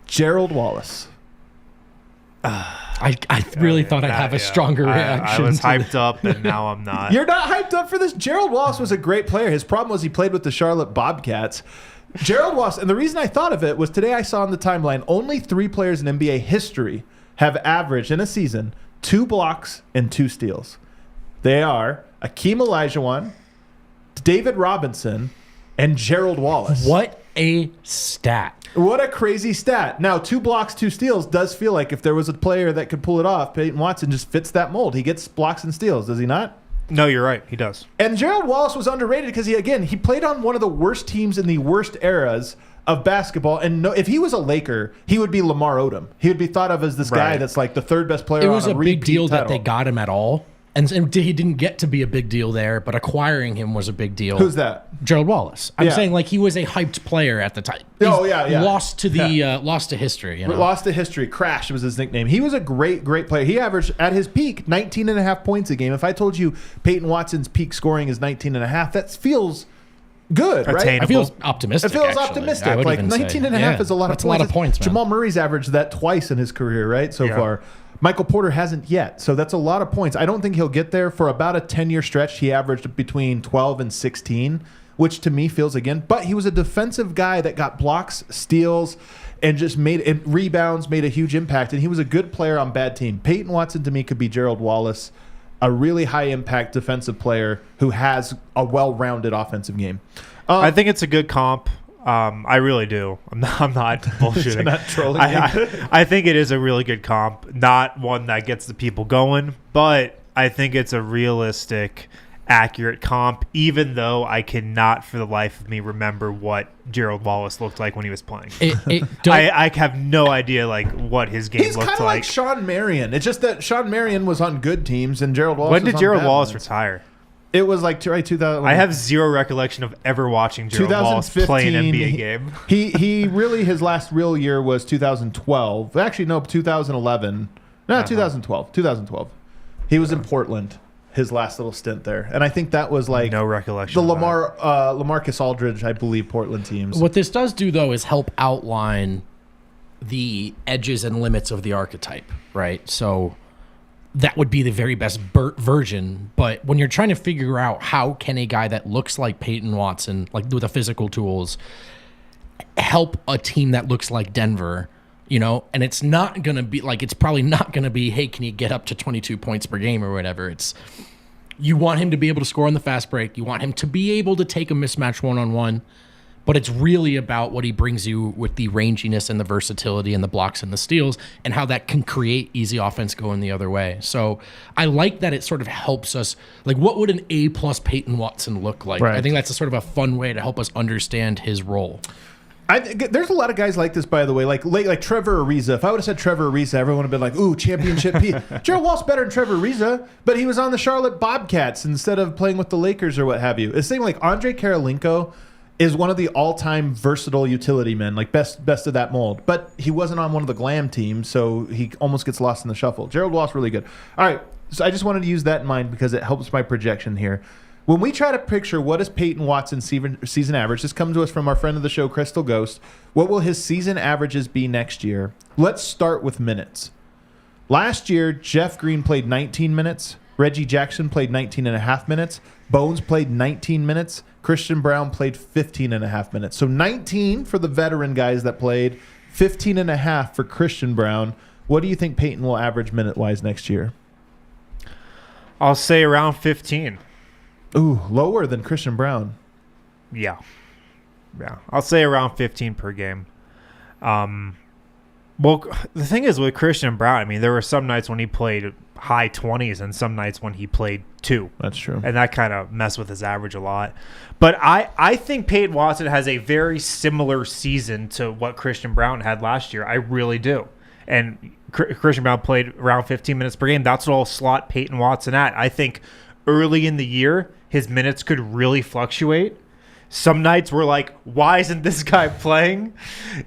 Gerald Wallace. I really thought I'd have a stronger reaction. I was to hyped up, and now I'm not. You're not hyped up for this? Gerald Wallace was a great player. His problem was he played with the Charlotte Bobcats. Gerald Wallace, and the reason I thought of it was today I saw on the timeline only 3 players in NBA history have averaged in a season 2 blocks and 2 steals. They are Akeem Olajuwon, David Robinson, and Gerald Wallace. What a stat. What a crazy stat. Now, 2 blocks, 2 steals does feel like if there was a player that could pull it off, Peyton Watson just fits that mold. He gets blocks and steals, does he not? No, you're right. He does. And Gerald Wallace was underrated because he played on one of the worst teams in the worst eras of basketball. And if he was a Laker, he would be Lamar Odom. He would be thought of as this guy that's like the 3rd best player on a It was a big deal title. that they got him at all. And he didn't get to be a big deal there, but acquiring him was a big deal. Who's that? Gerald Wallace. I'm Yeah. saying like he was a hyped player at the time. Oh, yeah. Lost to lost to history. You know? Lost to history. Crash was his nickname. He was a great player. He averaged, at his peak, 19 and a half points a game. If I told you Peyton Watson's peak scoring is 19 and a half, that feels good, right? Attainable. I feel optimistic. It feels actually. optimistic. I would Like even say. 19 and a half Yeah. is a lot of That's points. a lot of points, man. Jamal Murray's averaged that twice in his career, right? So Yeah. far. Michael Porter hasn't yet. So that's a lot of points. I don't think he'll get there. For about a 10-year stretch, he averaged between 12 and 16, which to me feels again. But he was a defensive guy that got blocks, steals, and just rebounds, made a huge impact. And he was a good player on bad team. Peyton Watson to me could be Gerald Wallace, a really high-impact defensive player who has a well-rounded offensive game. I think it's a good comp. I really do. I'm not bullshitting. Not trolling I think it is a really good comp. Not one that gets the people going, but I think it's a realistic, accurate comp, even though I cannot for the life of me remember what Gerald Wallace looked like when he was playing. I have no idea like what his game He's looked kind of like like. Sean Marion. It's just that Sean Marion was on good teams and Gerald Wallace When was did on Gerald bad Wallace ones. retire? It was like 2000. I have zero recollection of ever watching Gerald Wallace play an NBA game. He really, his last real year was 2012. Actually, no, 2011. No, 2012. 2012. He was in Portland, his last little stint there. And I think that was like No recollection. the of that. LaMarcus Aldridge, I believe, Portland teams. What this does do, though, is help outline the edges and limits of the archetype, right? So that would be the very best version. But when you're trying to figure out how can a guy that looks like Peyton Watson, like with the physical tools, help a team that looks like Denver, you know, and it's not going to be like, it's probably not going to be, hey, can you get up to 22 points per game or whatever? It's, you want him to be able to score on the fast break. You want him to be able to take a mismatch one-on-one. But it's really about what he brings you with the ranginess and the versatility and the blocks and the steals and how that can create easy offense going the other way. So I like that it sort of helps us. Like, what would an A+ Peyton Watson look like? Right. I think that's a sort of a fun way to help us understand his role. There's a lot of guys like this, by the way, like Trevor Ariza. If I would have said Trevor Ariza, everyone would have been like, ooh, championship P. Gerald Wallace better than Trevor Ariza, but he was on the Charlotte Bobcats instead of playing with the Lakers or what have you. It's the same like Andre Karolinko is one of the all-time versatile utility men, like best of that mold. But he wasn't on one of the glam teams, so he almost gets lost in the shuffle. Gerald Wallace, really good. All right, so I just wanted to use that in mind because it helps my projection here. When we try to picture what is Peyton Watson's season average, this comes to us from our friend of the show, Crystal Ghost. What will his season averages be next year? Let's start with minutes. Last year, Jeff Green played 19 minutes. Reggie Jackson played 19 and a half minutes. Bones played 19 minutes. Christian Brown played 15 and a half minutes. So 19 for the veteran guys that played, 15 and a half for Christian Brown. What do you think Peyton will average minute-wise next year? I'll say around 15. Ooh, lower than Christian Brown. Yeah. I'll say around 15 per game. Well, the thing is with Christian Brown, I mean, there were some nights when he played high 20s and some nights when he played 2. That's true. And that kind of messed with his average a lot. But I think Peyton Watson has a very similar season to what Christian Brown had last year. I really do. And Christian Brown played around 15 minutes per game. That's what I'll slot Peyton Watson at. I think early in the year, his minutes could really fluctuate. Some nights we're like, why isn't this guy playing?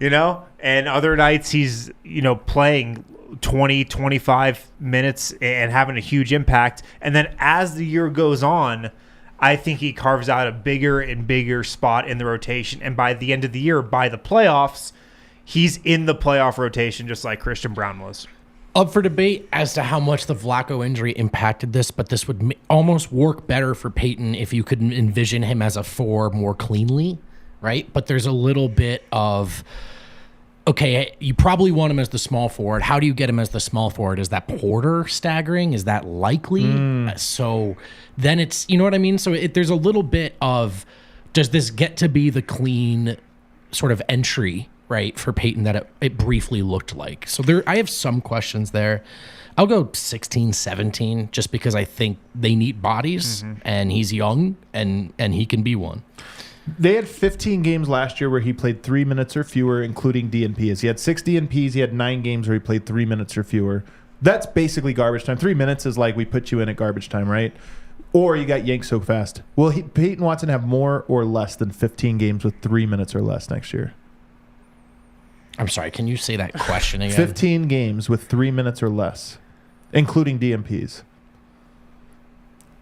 And other nights he's, playing 20, 25 minutes and having a huge impact. And then as the year goes on, I think he carves out a bigger and bigger spot in the rotation. And by the end of the year, by the playoffs, he's in the playoff rotation just like Christian Brown was. Up for debate as to how much the Vlatko injury impacted this, but this would almost work better for Peyton if you could envision him as a 4 more cleanly, right? But there's a little bit of, okay, you probably want him as the small forward. How do you get him as the small forward? Is that Porter staggering? Is that likely? So then it's, you know what I mean? So there's a little bit of, does this get to be the clean sort of entry, right, for Peyton that it briefly looked like? So I have some questions there. I'll go 16, 17, just because I think they need bodies, and he's young, and he can be one. They had 15 games last year where he played 3 minutes or fewer, including DNPs. He had 6 DNPs. He had 9 games where he played 3 minutes or fewer. That's basically garbage time. 3 minutes is like we put you in at garbage time, right? Or you got yanked so fast. Will Peyton Watson have more or less than 15 games with 3 minutes or less next year? I'm sorry, can you say that question again? 15 games with 3 minutes or less, including DMPs.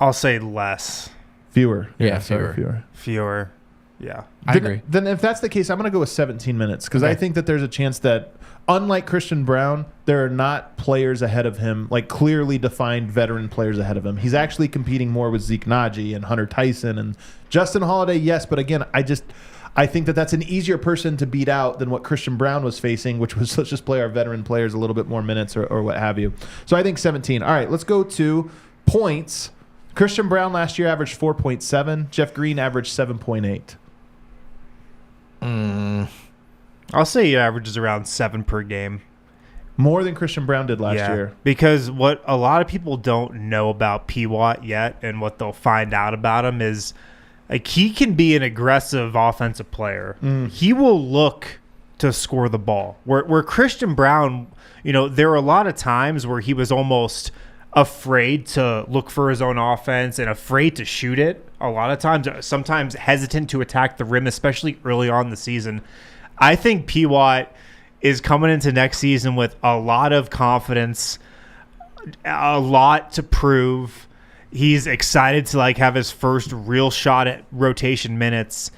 I'll say less. Fewer. Yeah, Fewer. Yeah. I agree. Then if that's the case, I'm going to go with 17 minutes because Okay. I think that there's a chance that, unlike Christian Brown, there are not players ahead of him, like clearly defined veteran players ahead of him. He's actually competing more with Zeke Naji and Hunter Tyson and Justin Holiday, yes, but again, I think that that's an easier person to beat out than what Christian Brown was facing, which was let's just play our veteran players a little bit more minutes or what have you. So I think 17. All right, let's go to points. Christian Brown last year averaged 4.7. Jeff Green averaged 7.8. I'll say he averages around 7 per game. More than Christian Brown did last year. Because what a lot of people don't know about PWAT yet and what they'll find out about him is like he can be an aggressive offensive player. He will look to score the ball. Where Christian Brown, there were a lot of times where he was almost afraid to look for his own offense and afraid to shoot it. A lot of times, sometimes hesitant to attack the rim, especially early on in the season. I think PWAT is coming into next season with a lot of confidence, a lot to prove. He's excited to have his first real shot at rotation minutes.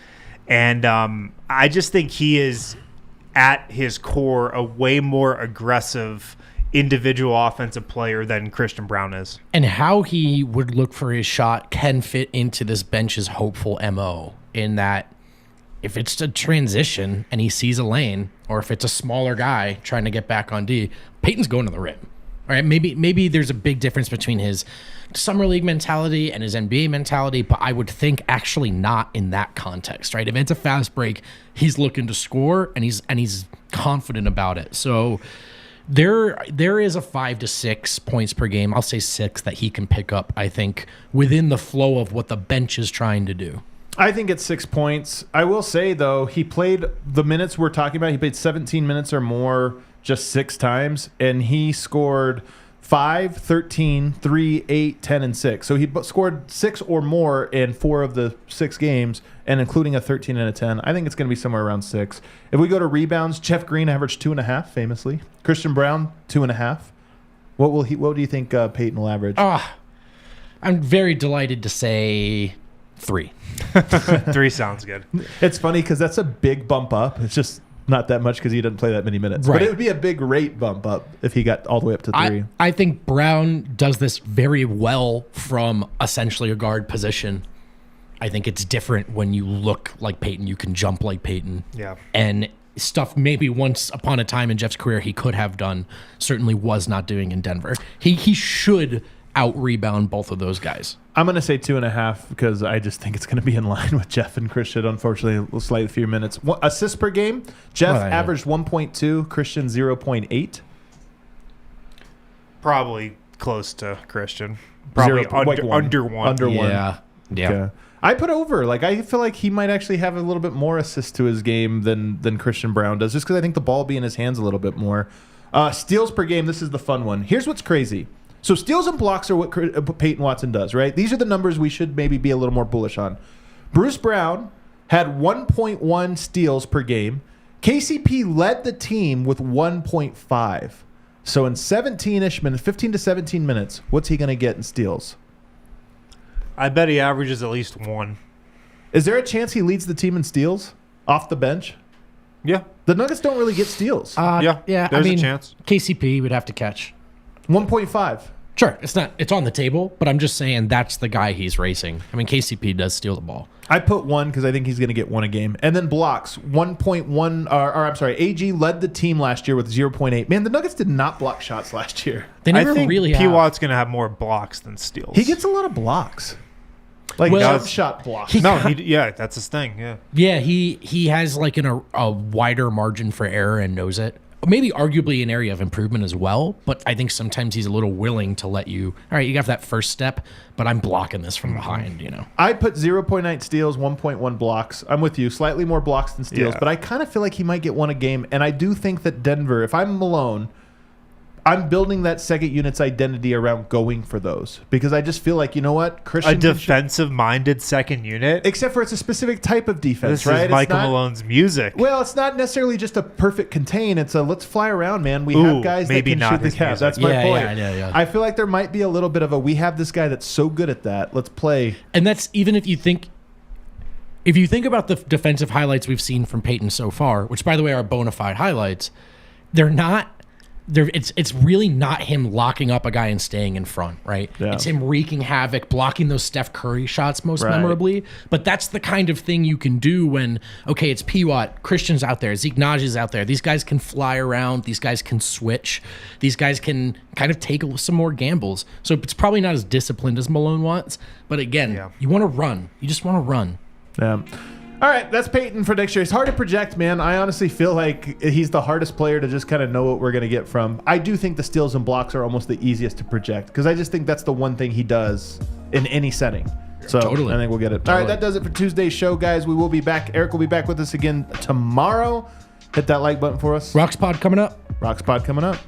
And I just think he is at his core a way more aggressive individual offensive player than Christian Brown is. And how he would look for his shot can fit into this bench's hopeful MO in that if it's a transition and he sees a lane, or if it's a smaller guy trying to get back on D, Peyton's going to the rim. All right, maybe there's a big difference between his summer league mentality and his NBA mentality, but I would think actually not in that context, right? If it's a fast break, he's looking to score and he's confident about it. So there is a 5 to 6 points per game. I'll say 6 that he can pick up, I think, within the flow of what the bench is trying to do. I think it's 6 points. I will say, though, he played the minutes we're talking about. He played 17 minutes or more just 6 times, and he scored 5, 13, 3, 8, 10, and 6. So he scored 6 or more in 4 of the 6 games, and including a 13 and a 10. I think it's going to be somewhere around 6. If we go to rebounds, Jeff Green averaged 2.5, famously. Christian Brown, 2.5. What do you think Peyton will average? I'm very delighted to say 3. 3 sounds good. It's funny because that's a big bump up. It's just not that much because he doesn't play that many minutes. Right. But it would be a big rate bump up if he got all the way up to 3. I think Brown does this very well from essentially a guard position. I think it's different when you look like Peyton. You can jump like Peyton. Yeah. And stuff maybe once upon a time in Jeff's career he could have done, certainly was not doing in Denver. He should out-rebound both of those guys. I'm going to say 2.5 because I just think it's going to be in line with Jeff and Christian. Unfortunately, a slightly few minutes. Assists per game. Jeff averaged 1.2. Christian 0.8. Probably close to Christian. Probably under one. Under one. Yeah. Okay. I put over. Like, I feel like he might actually have a little bit more assists to his game than Christian Brown does, just because I think the ball will be in his hands a little bit more. Steals per game. This is the fun one. Here's what's crazy. So steals and blocks are what Peyton Watson does, right? These are the numbers we should maybe be a little more bullish on. Bruce Brown had 1.1 steals per game. KCP led the team with 1.5. So in 17-ish minutes, 15 to 17 minutes, what's he going to get in steals? I bet he averages at least one. Is there a chance he leads the team in steals off the bench? Yeah. The Nuggets don't really get steals. Yeah. There's a chance. KCP would have to catch. 1.5. Sure, it's on the table, but I'm just saying that's the guy he's racing. I mean, KCP does steal the ball. I put 1 because I think he's going to get 1 a game. And then blocks, 1.1, I'm sorry, AG led the team last year with 0.8. Man, the Nuggets did not block shots last year. They never I think really PWAT's going to have more blocks than steals. He gets a lot of blocks. Like jump shot blocks. That's his thing, yeah. Yeah, he has like a wider margin for error and knows it. Maybe arguably an area of improvement as well, but I think sometimes he's a little willing to let you, all right, you got that first step, but I'm blocking this from behind, you know. I put 0.9 steals, 1.1 blocks. I'm with you. Slightly more blocks than steals, but I kind of feel like he might get 1 a game. And I do think that Denver, if I'm Malone, I'm building that second unit's identity around going for those. Because I just feel like, you know what? A defensive-minded second unit? Except for it's a specific type of defense, this right? Is Michael Malone's music. Well, it's not necessarily just a perfect contain. It's a let's fly around, man. We have guys that can shoot the cap. That's my point. Yeah. I feel like there might be a little bit of we have this guy that's so good at that. Let's play. And that's even if you think about the defensive highlights we've seen from Peyton so far, which by the way are bona fide highlights, it's really not him locking up a guy and staying in front, right? Yeah. It's him wreaking havoc, blocking those Steph Curry shots most memorably. But that's the kind of thing you can do when, okay, it's PWAT, Christian's out there, Zeke Naji's out there. These guys can fly around. These guys can switch. These guys can kind of take some more gambles. So it's probably not as disciplined as Malone wants. But again, you want to run. You just want to run. Yeah. All right, that's Peyton for next year. It's hard to project, man. I honestly feel like he's the hardest player to just kind of know what we're going to get from. I do think the steals and blocks are almost the easiest to project because I just think that's the one thing he does in any setting. So Totally. I think we'll get it. All right, that does it for Tuesday's show, guys. We will be back. Eric will be back with us again tomorrow. Hit that like button for us. Rocks Pod coming up. Rocks Pod coming up.